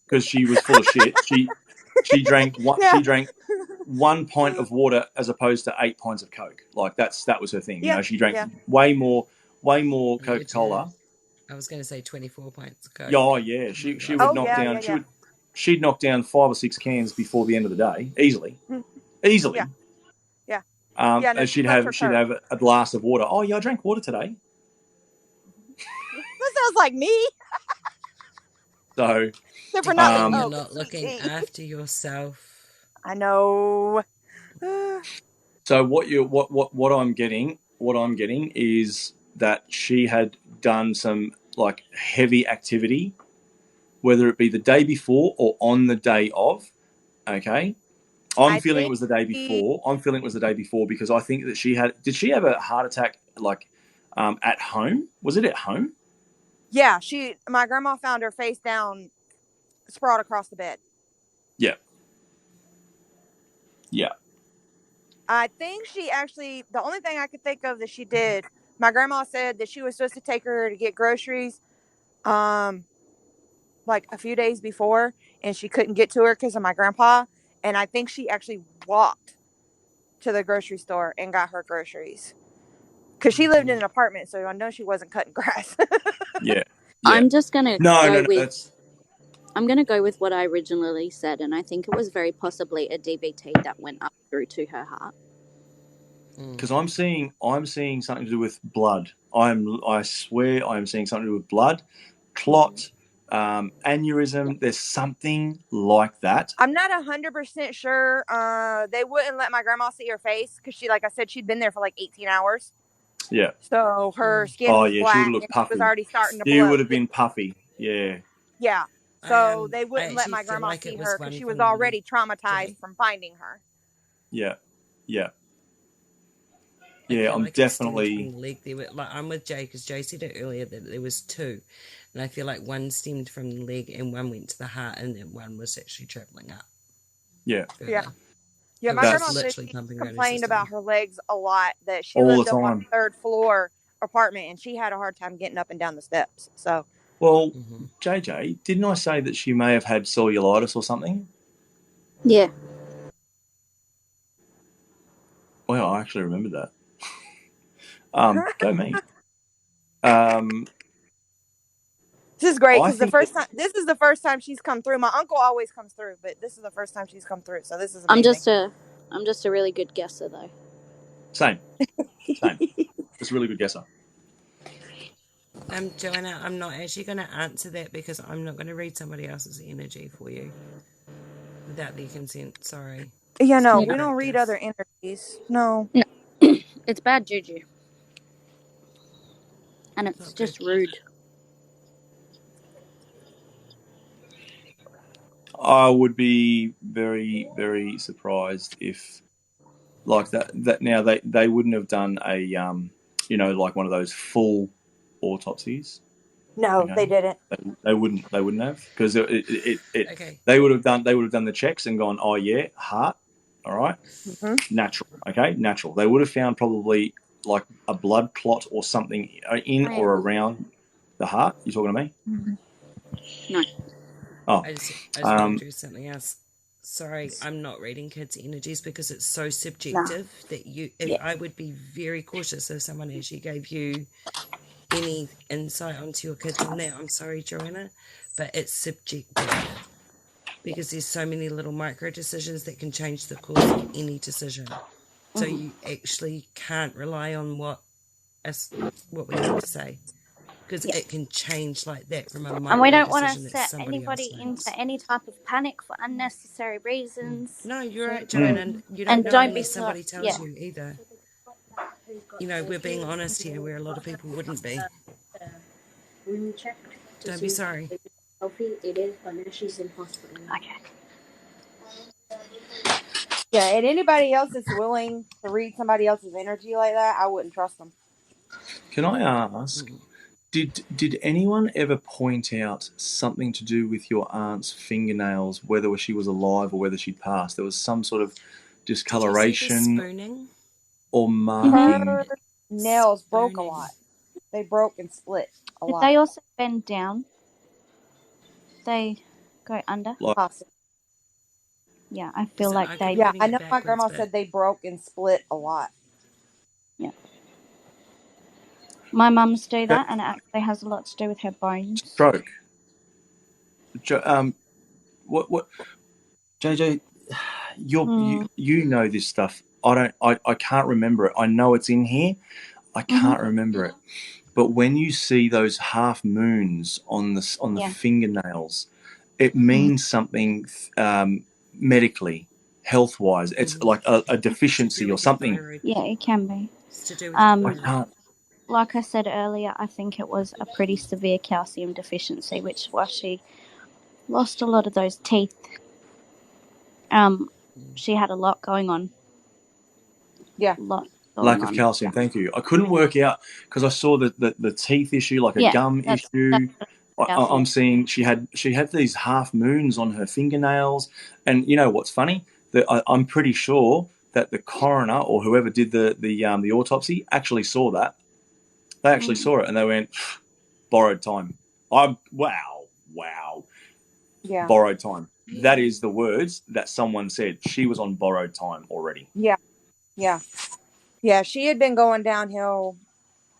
because she was full of shit. She drank what? Yeah. She drank 1 pint of water as opposed to 8 pints of Coke. Like that was her thing. Yeah. You know, she drank way more Coca-Cola. I was going to say 24 pints of Coke. Oh yeah, she would knock down. She'd knock down 5 or 6 cans before the end of the day, easily. Yeah. And she'd have a glass of water. Oh yeah, I drank water today. That sounds like me. So for not you're not looking after yourself. I know. So what I'm getting is that she had done some like heavy activity, whether it be the day before or on the day of. Okay. I'm feeling it was the day before because I think that did she have a heart attack like at home? Was it at home? Yeah, my grandma found her face down, sprawled across the bed. Yeah. Yeah. I think she actually, the only thing I could think of that she did, my grandma said that she was supposed to take her to get groceries like a few days before, and she couldn't get to her because of my grandpa. And I think she actually walked to the grocery store and got her groceries. Because she lived in an apartment, so I know she wasn't cutting grass. Yeah. I'm just going to I'm going to go with what I originally said, and I think it was very possibly a DVT that went up through to her heart. Because I'm seeing something to do with blood. I swear I am seeing something to do with blood, clot, aneurysm. There's something like that. I'm not 100% sure. They wouldn't let my grandma see her face because she, like I said, she'd been there for like 18 hours. Yeah. So her skin Oh was yeah, she would have black looked and she was puffy. already starting to She bloat. would have been puffy. Yeah. Yeah. So they I wouldn't let actually my feel grandma like see it her was because one she was from already traumatized Jay. from finding her. Yeah. Yeah. I Yeah. feel I'm like it stemmed from definitely. the leg. There were, like, I'm with Jay because Jay said it earlier that there was two, and I feel like one stemmed from the leg and one went to the heart, and then one was actually traveling up Yeah. further. Yeah. Yeah, It my was grandma just said literally she pumping around her complained system. about her legs a lot, that she All lived the up on time. a 3rd floor apartment and she had a hard time getting up and down the steps. So, Well, Mm-hmm. JJ, didn't I say that she may have had cellulitis or something? Yeah. Well, I actually remember that. Go me. this is great I because think that, this is the first time she's come through. My uncle always comes through, but this is the first time she's come through. So this is I'm amazing. just a really good guesser though. same. It's a really good guesser. Joanna, I'm not actually going to answer that because I'm not going to read somebody else's energy for you without their consent. Sorry. Yeah, It's no, not we a don't read practice. other energies. No. No. It's bad juju. And It's it's not good. just rude. I would be very, very surprised if, like that now they wouldn't have done a like one of those full autopsies. No, they Okay, didn't. they wouldn't have, because Okay. they would have done the checks and gone, oh yeah, heart, all right, natural, okay, natural. They would have found probably like a blood clot or something in or around the heart. You talking to me? No. Oh, I just want to address something else. Sorry, I'm not reading kids' energies because it's so subjective that I would be very cautious if someone actually gave you any insight onto your kids on that. I'm sorry, Joanna, but it's subjective because there's so many little micro decisions that can change the course of any decision. So you actually can't rely on what we have to say, because it can change like that from a And we micro don't want to decision that set somebody else anybody makes. into any type of panic for unnecessary reasons. No, you're right, Joanna. You don't And know don't be unless somebody tells you either. We're being honest here, where a lot of people wouldn't be. When we checked to Don't see be if sorry. the baby is healthy, it is, but now she's in hospital. Okay. Yeah, and anybody else that's willing to read somebody else's energy like that, I wouldn't trust them. can I ask? Did anyone ever point out something to do with your aunt's fingernails, whether she was alive or whether she'd passed? There was some sort of Did you see the discoloration spooning? or marking. Her nails broke a Spooning. lot. They broke and split a If lot. they also bend down, they go under. Like, Possibly. Yeah, I feel Listen, like I could they. be Yeah, getting I it know my backwards, grandma but said they broke and split a lot. Yeah. My mum's do that, and it actually has a lot to do with her bones. stroke. What JJ, you know this stuff. I can't remember it. I know it's in here. I can't remember it. But when you see those half moons on the fingernails, it means something medically, health wise. It's like a it's to deficiency do or with your something. thyroid. Yeah, it can be. It's to do with your I thyroid. can't. Like I said earlier, I think it was a pretty severe calcium deficiency, which is why she lost a lot of those teeth. She had a lot going on. Yeah. Lack of calcium. Thank you. I couldn't work out because I saw the teeth issue, like a gum issue. I'm seeing she had these half moons on her fingernails, and you know what's funny? That I'm pretty sure that the coroner or whoever did the autopsy actually saw that. They actually saw it, and they went, borrowed time. Wow. Yeah. Borrowed time. That is the words that someone said. She was on borrowed time already. Yeah. Yeah. Yeah. She had been going downhill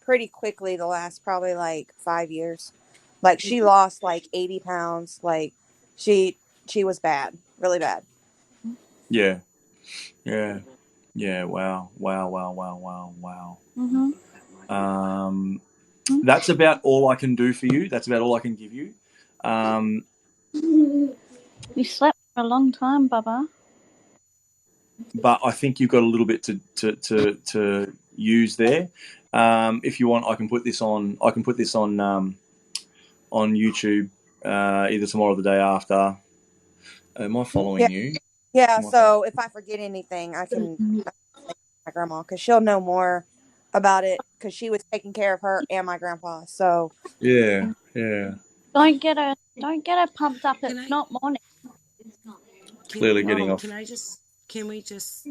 pretty quickly the last probably like 5 years. Like she lost like 80 pounds. Like she was bad, really bad. Yeah. Wow. That's about all I can do for you. That's about all I can give you. You slept for a long time, Bubba. But I think you've got a little bit to use there. If you want, I can put this on. On YouTube either tomorrow or the day after. Am I following you? Yeah. So if I forget anything, I can thank my grandma because she'll know more about it because she was taking care of her and my grandpa. So Yeah. Don't get her pumped up. Can It's I? not morning. Clearly getting off. Can we just?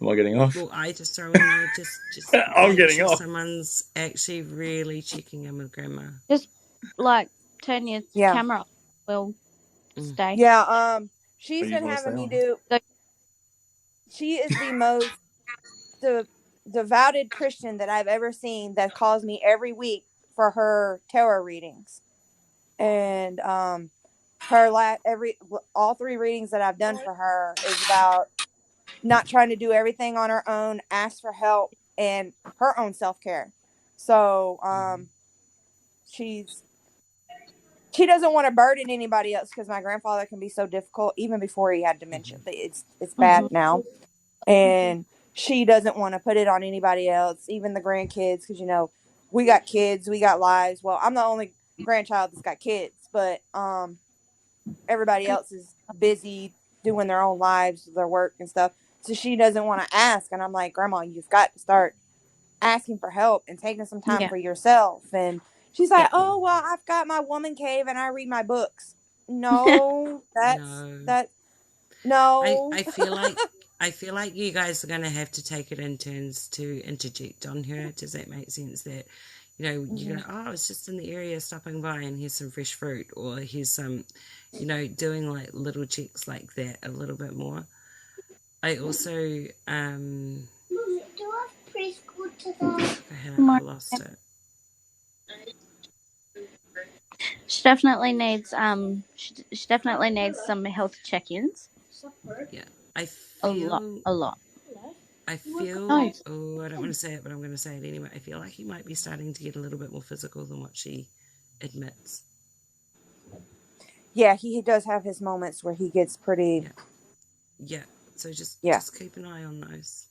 Am I getting off? Well, I just throw in there just I'm make getting sure off. someone's actually really checking in with Grandma. Just like turn your camera off. We'll stay. Yeah. She's You been wanna having stay me on? do. She is the most devoted Christian that I've ever seen that calls me every week for her tarot readings. And all 3 readings that I've done for her is about not trying to do everything on her own, ask for help and her own self-care. So she doesn't want to burden anybody else because my grandfather can be so difficult even before he had dementia. It's bad now. And she doesn't want to put it on anybody else, even the grandkids, because we got kids, we got lives. Well, I'm the only grandchild that's got kids, but everybody else is busy doing their own lives, their work and stuff. So she doesn't want to ask, and I'm like, Grandma, you've got to start asking for help and taking some time for yourself. And she's like, oh well, I've got my woman cave and I read my books. No, no. I feel like you guys are going to have to take it in turns to interject on her. Does that make sense? That you're going, oh, it's just in the area stopping by and here's some fresh fruit, or here's some, doing like little checks like that a little bit more. I also Do I have preschool today? I lost it. She definitely needs she definitely needs some health check-ins. Yeah, I feel a lot. I feel. Oh, I don't want to say it, but I'm going to say it anyway. I feel like he might be starting to get a little bit more physical than what she admits. Yeah, he does have his moments where he gets pretty. Yeah. So just keep an eye on those.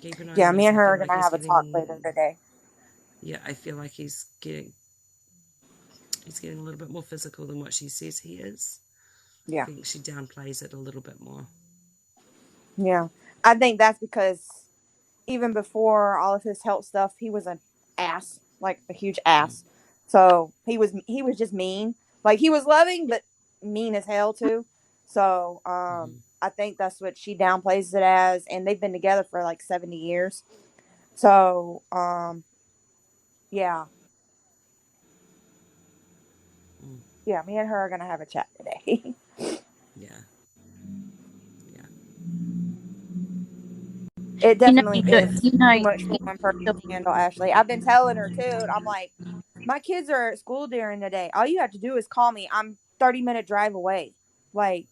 Keep an eye. Yeah, on me those. and her are gonna have a talk later today. Yeah, I feel like he's getting a little bit more physical than what she says he is. Yeah. I think she downplays it a little bit more. Yeah, I think that's because even before all of his health stuff, he was an ass, like a huge ass. So he was just mean. Like he was loving, but mean as hell too. So I think that's what she downplays it as. And they've been together for like 70 years. So yeah. Yeah, me and her are gonna have a chat today. Yeah. It definitely is too much for one person to handle, Ashley. I've been telling her too. I'm like, my kids are at school during the day. All you have to do is call me. I'm 30-minute drive away. Like,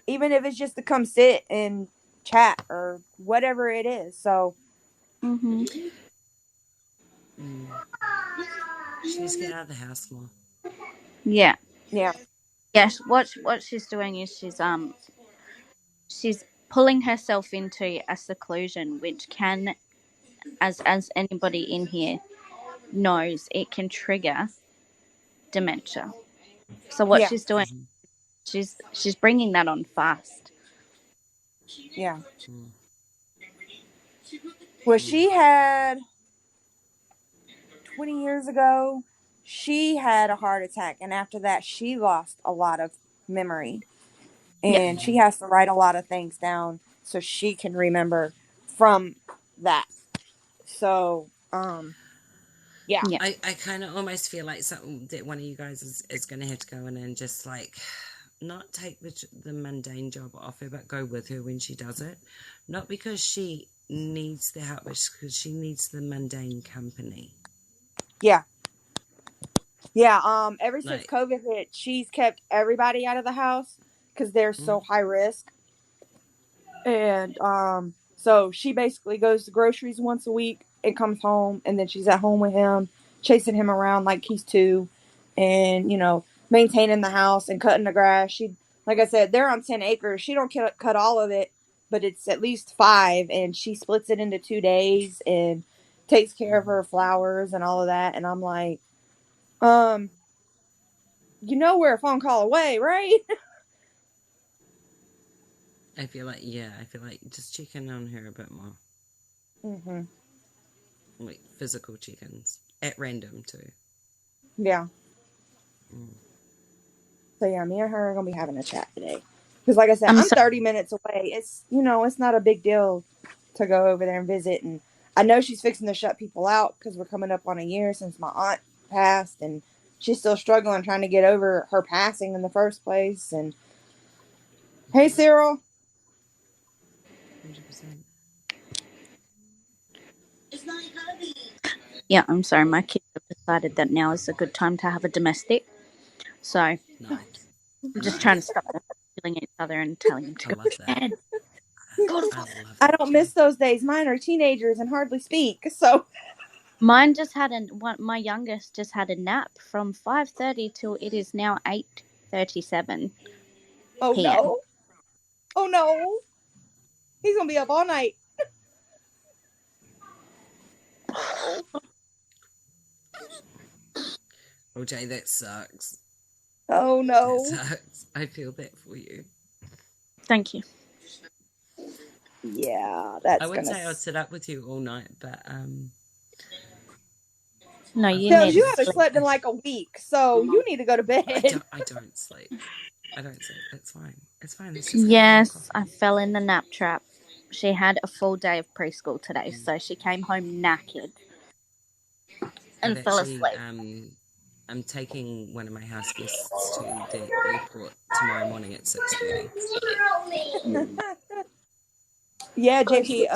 even if it's just to come sit and chat or whatever it is. So, she needs to get out of the house more. Yeah. Yeah. Yes. What she's doing is she's pulling herself into a seclusion, which can, as anybody in here knows, it can trigger dementia. So what Yeah. she's doing, she's bringing that on fast. Yeah. Well, she had 20 years ago, she had a heart attack. And after that, she lost a lot of memory. And she has to write a lot of things down so she can remember from that. So, yeah. I kind of almost feel like something that one of you guys is going to have to go in and just like not take the mundane job off her, but go with her when she does it. Not because she needs the help, but because she needs the mundane company. Yeah. Yeah. Ever since COVID hit, she's kept everybody out of the house because they're so high risk. And so she basically goes to groceries once a week and comes home, and then she's at home with him, chasing him around like he's 2. and, maintaining the house and cutting the grass. Like I said, they're on 10 acres. She don't cut all of it, but it's at least 5, and she splits it into 2 days and takes care of her flowers and all of that. And I'm like, we're a phone call away, right? I feel like just check in on her a bit more. Mm-hmm. Like physical check-ins at random too. Yeah. So yeah, me and her are gonna be having a chat today. Because like I said, I'm 30 minutes away. It's it's not a big deal to go over there and visit. And I know she's fixing to shut people out because we're coming up on a year since my aunt passed, and she's still struggling trying to get over her passing in the first place. And hey, Cyril. 100%. Yeah, I'm sorry. My kids have decided that now is a good time to have a domestic. So Nice. I'm just trying to stop them killing each other and telling them to I go love to that. bed. I don't miss those days. Mine are teenagers and hardly speak. So Mine just had my youngest just had a nap from 5:30 till it is now 8:37 oh p.m. no. Oh no. He's gonna be up all night. Oh, Jay, that sucks. Oh no. That sucks. I feel that for you. Thank you. Yeah, that's I would say I'd sit up with you all night, but No, you Shells, need you to haven't sleep. slept in like a week, so you need to go to bed. I don't sleep. It's fine. It's fine. It's just Yes, I fell in the nap trap. She had a full day of preschool today, so she came home knackered and fell asleep. I'm taking one of my house guests to the airport tomorrow morning at 6:30. Yeah, JP.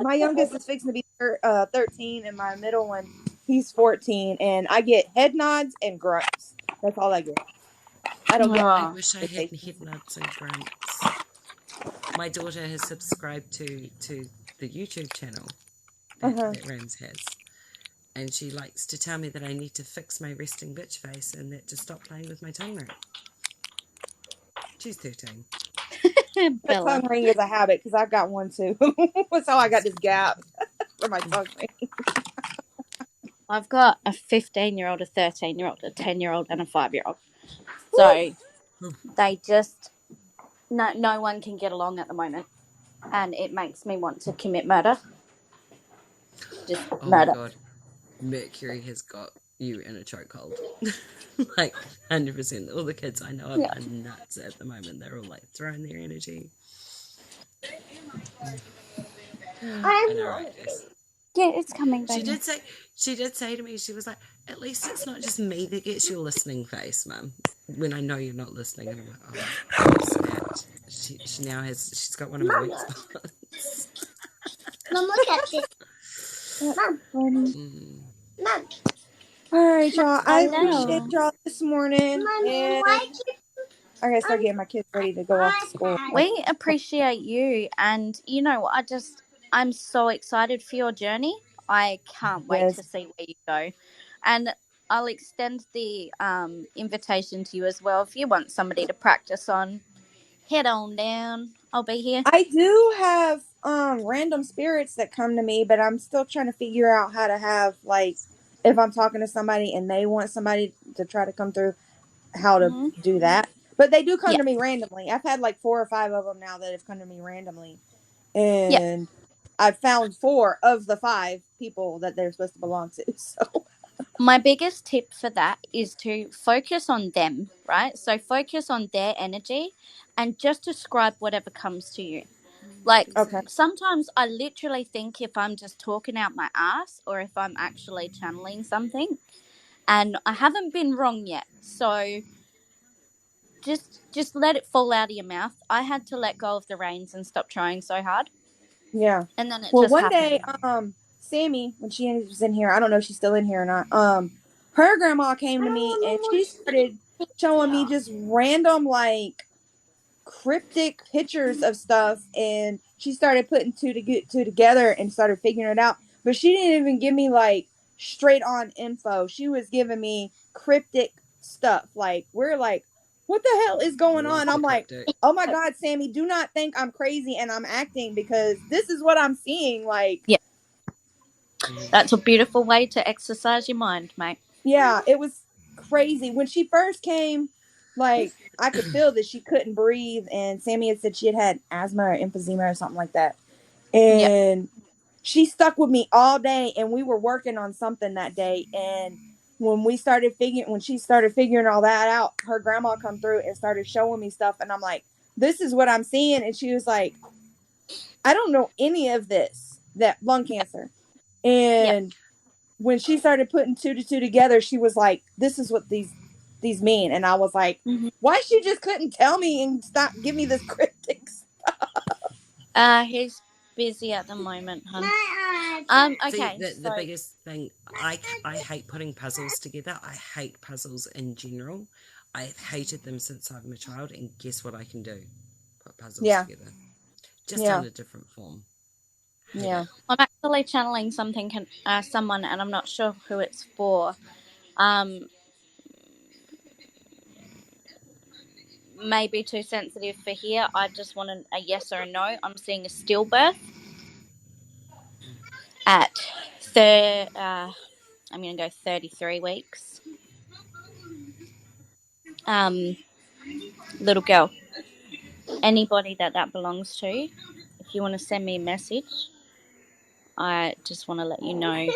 My youngest is fixing to be 13, and my middle one, he's 14, and I get head nods and grunts. That's all I get. I don't get. I wish I had head nods and grunts. My daughter has subscribed to the YouTube channel that Rams has, and she likes to tell me that I need to fix my resting bitch face and that to stop playing with my tongue ring. She's 13. The tongue ring is a habit because I've got one too. So I got this gap for my tongue ring. I've got a 15-year-old, a 13-year-old, a 10-year-old, and a 5-year-old. So they just no one can get along at the moment, and it makes me want to commit murder. Just murder. My God, Mercury has got you in a chokehold. Like 100%. All the kids I know are nuts at the moment. They're all like throwing their energy. I know, right, Jess? Yeah, it's coming, baby. She did say to me, she was like, at least it's not just me that gets your listening face, Mum. When I know you're not listening, and I'm like, oh, snap. She's got one of my weak spots. Mom, look at this. Mom. Mom. All right, y'all. I appreciate y'all this morning. Mommy, And I gotta start getting my kids ready to go off to school. We appreciate you, and you know what? I'm so excited for your journey. I can't wait to see where you go, and I'll extend the invitation to you as well. If you want somebody to practice on, head on down. I'll be here. I do have random spirits that come to me, but I'm still trying to figure out how to have, like, if I'm talking to somebody and they want somebody to try to come through, how to do that. But they do come to me randomly. I've had like 4 or 5 of them now that have come to me randomly. And I've found 4 of the 5 people that they're supposed to belong to. So my biggest tip for that is to focus on them, right? So focus on their energy and just describe whatever comes to you. Like, sometimes I literally think if I'm just talking out my ass or if I'm actually channeling something, and I haven't been wrong yet. So just let it fall out of your mouth. I had to let go of the reins and stop trying so hard. Yeah. And then it well, just one happened. day, Sammy, when she was in here, I don't know if she's still in here or not. Her grandma came to me and she started showing me just random, like, cryptic pictures of stuff, and she started putting two together and started figuring it out. But she didn't even give me like straight on info. She was giving me cryptic stuff. Like, we're like, what the hell is going Love on? the I'm like, cryptic. oh my God, Sammy, do not think I'm crazy and I'm acting, because this is what I'm seeing. Like, Yeah. Mm. That's a beautiful way to exercise your mind, mate. yeah, it was crazy. When she first came, like, I could feel that she couldn't breathe, and Sammy had said she had asthma or emphysema or something like that. Yeah. And she stuck with me all day, and we were working on something that day. And when she started figuring all that out, her grandma come through and started showing me stuff, and I'm like, this is what I'm seeing. And she was like, I don't know any of this, that lung cancer. Yeah. And when she started putting two to two together, she was like, this is what these mean. And I was like, Mm-hmm. why she just couldn't tell me and stop give me this cryptics? He's busy at the moment, hun. See, Okay, the so biggest thing, I hate putting puzzles together. I hate puzzles in general. I've hated them since I'm a child, and guess what I can do? Put puzzles Yeah, together. Just yeah, on a different form. Hate yeah. it. I'm actually channeling someone, and I'm not sure who it's for. Um, Maybe too sensitive for here. I just want a yes or a no. I'm seeing a stillbirth at I'm going to go 33 weeks. Little girl. Anybody that belongs to, if you want to send me a message, I just want to let you know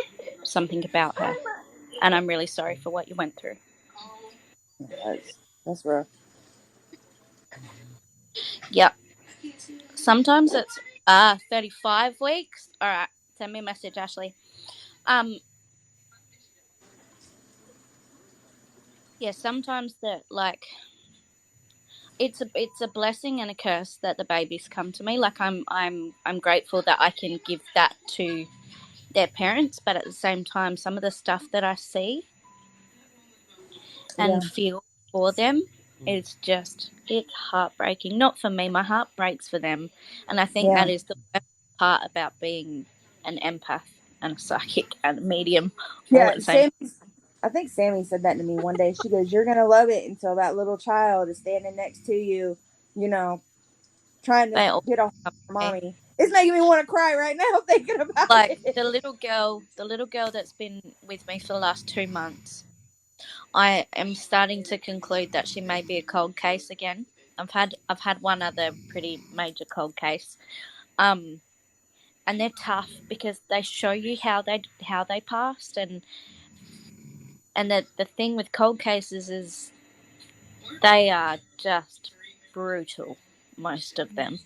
something about her. And I'm really sorry for what you went through. That's rough. Yep. Sometimes it's 35 weeks. All right. Send me a message, Ashley. Yeah, sometimes that, like, it's a blessing and a curse that the babies come to me. Like, I'm grateful that I can give that to their parents, but at the same time, some of the stuff that I see Yeah, and feel for them, it's heartbreaking. Not for me, my heart breaks for them. And I think yeah, that is the worst part about being an empath and a psychic and a medium all yeah. at the same time. I think Sammy said that to me one day. She goes, "You're gonna love it until that little child is standing next to you, you know, trying to They all get a hold come of to me. mommy." It's making me want to cry right now thinking about Like it. the little girl that's been with me for the last 2 months, I am starting to conclude that she may be a cold case again. I've had one other pretty major cold case. Um and they're tough because they show you how they passed, and the thing with cold cases is they are just brutal, most of them.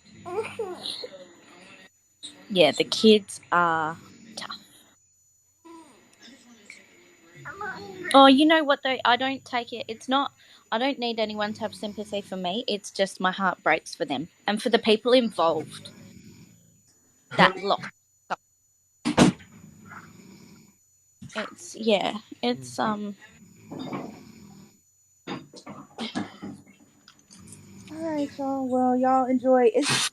Yeah, the kids are tough. Oh, you know what though? I don't take it. It's not. I don't need anyone to have sympathy for me. It's just my heart breaks for them and for the people involved that lost. It's yeah. It's All right, y'all. Well, y'all enjoy. It's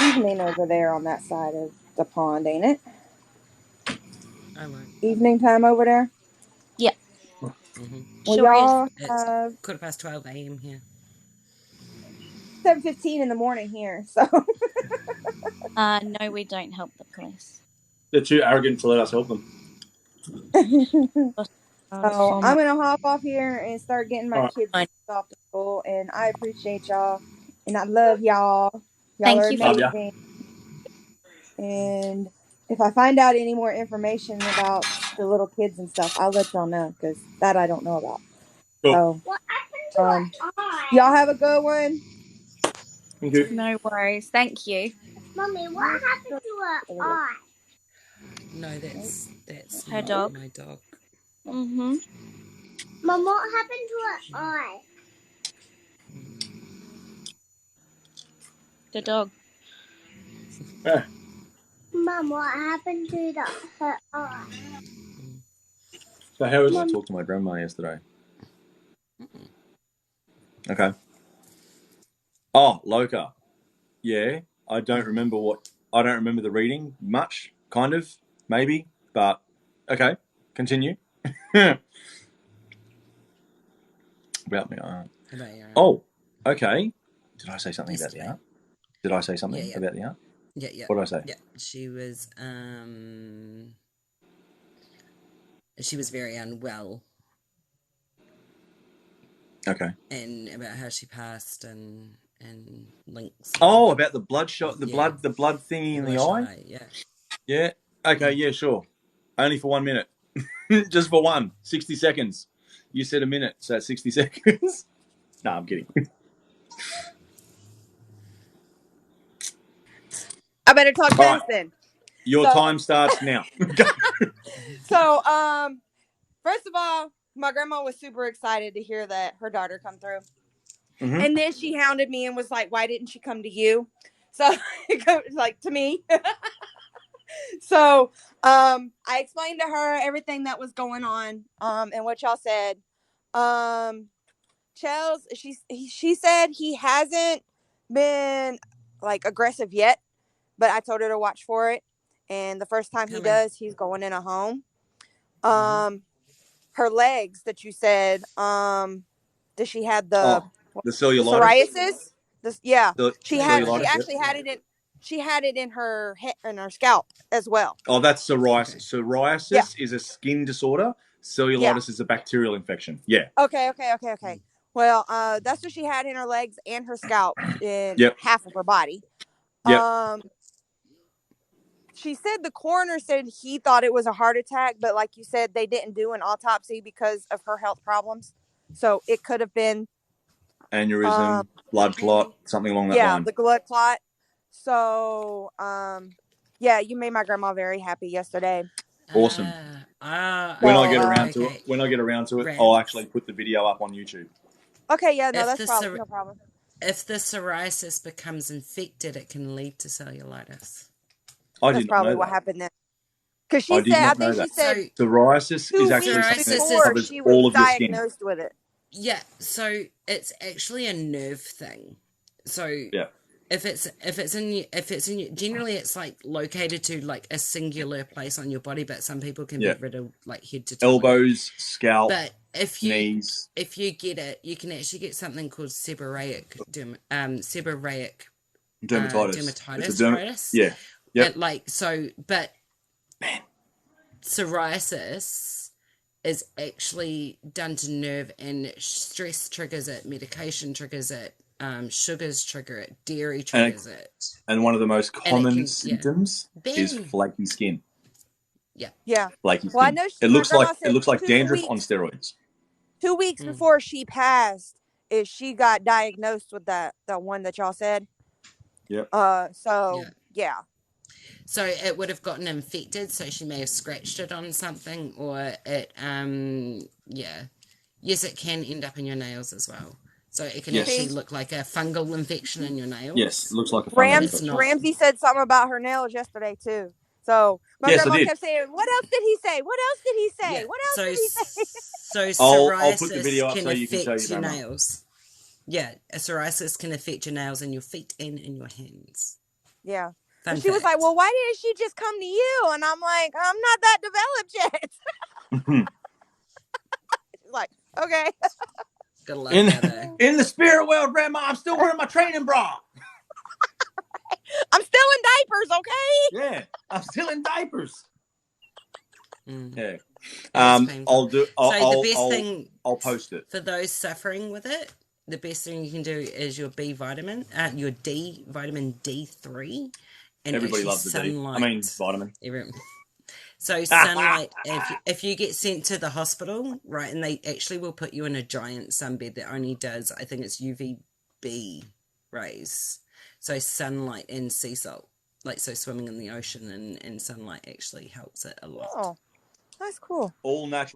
evening over there on that side of the pond, ain't it? I won't. Evening time over there. Yeah. Mm-hmm. Well, Sure is. y'all It's have 12:15 a.m. here. 7:15 in the morning here, so No, we don't help the police. They're too arrogant to let us help them. so I'm gonna hop off here and start getting All my right. kids off to school. And I appreciate y'all, and I love y'all. Y'all are Thank you for Love ya. amazing. And if I find out any more information about the little kids and stuff, I'll let y'all know, because that I don't know about. Cool. So, What happened to her eye? y'all have a good one. Thank you. No worries. Thank you. Mommy, what happened to her eye? No, that's Her not dog. my dog. Mhm. Mom, what happened to her eye? The dog. Yeah. Mom, what happened to her eye? So how was I talked to my grandma yesterday? Okay. Oh, Loka. Yeah. I don't remember the reading much, kind of, maybe, but okay. Continue. About me. About your aunt. Oh, okay. Did I say something about the Yesterday. aunt? Did I say something Yeah. about the aunt? Yeah. What did I say? Yeah. She was very unwell. Okay. And about how she passed and links. Oh, about the bloodshot, the Yeah. blood thingy in the bloodshot eye. Yeah. Yeah. Okay. Yeah. Sure. Only for 1 minute. Just for 60 seconds. You said a minute, so that's 60 seconds. No, I'm kidding. I better talk All fast right. then. Your time starts now. So, first of all, my grandma was super excited to hear that her daughter come through. Mm-hmm. And then she hounded me and was like, why didn't she come to you? So, it goes like to me. So, I explained to her everything that was going on, and what y'all said. Chels, she said he hasn't been like aggressive yet, but I told her to watch for it. And the first time he does, he's going in a home. Her legs that you said, that she had the cellulitis. Psoriasis. She actually had it in her scalp as well. Oh, that's psoriasis. Psoriasis is a skin disorder. Cellulitis is a bacterial infection. Yeah. Okay. Well, that's what she had in her legs and her scalp in half of her body. She said the coroner said he thought it was a heart attack, but like you said, they didn't do an autopsy because of her health problems. So it could have been aneurysm, blood clot, something along that line. Yeah, the blood clot. So, yeah, you made my grandma very happy yesterday. Awesome. When I get around to it, I'll actually put the video up on YouTube. Okay, yeah, no, that's probably no problem. If the psoriasis becomes infected, it can lead to cellulitis. That's probably what happened then. Because she said, I think she said psoriasis is actually something that covers all of your skin. Diagnosed with it. Yeah, so it's actually a nerve thing. So if it's in generally it's like located to like a singular place on your body, but some people can be rid of like head to toe. Elbows, scalp, but knees. If you get it, you can actually get something called seborrheic dermatitis. Yeah. But psoriasis is actually done to nerve, and stress triggers it, medication triggers it, sugars trigger it, dairy triggers it. And one of the most common symptoms is flaky skin. Yeah. Flaky skin. Well, I know it looks like dandruff on steroids. 2 weeks before she passed, she got diagnosed with the one that y'all said. Yep. So it would have gotten infected, so she may have scratched it on something, or it, yes, it can end up in your nails as well. So it can actually look like a fungal infection in your nails. Yes, it looks like a fungal infection. Ramsey said something about her nails yesterday, too. So my grandma kept saying, what else did he say? What else did he say? Yeah. What else did he say? So psoriasis I'll put the video up can so you can affect show your grandma. nails. Yeah, a psoriasis can affect your nails in your feet and in your hands. Yeah. And she was like, well, why didn't she just come to you? And I'm like, I'm not that developed yet. She's like, okay. Gotta love that, in the spirit world, Grandma, I'm still wearing my training bra. I'm still in diapers, okay? Yeah, I'm still in diapers. Yeah. I'll post it. For those suffering with it, the best thing you can do is your B vitamin, your D, vitamin D3. And everybody loves the sunlight. D. I mean, vitamin. So sunlight, if you get sent to the hospital, right, and they actually will put you in a giant sunbed that only does, I think it's UVB rays. So sunlight and sea salt, like so swimming in the ocean and sunlight actually helps it a lot. Oh, that's cool. All natural.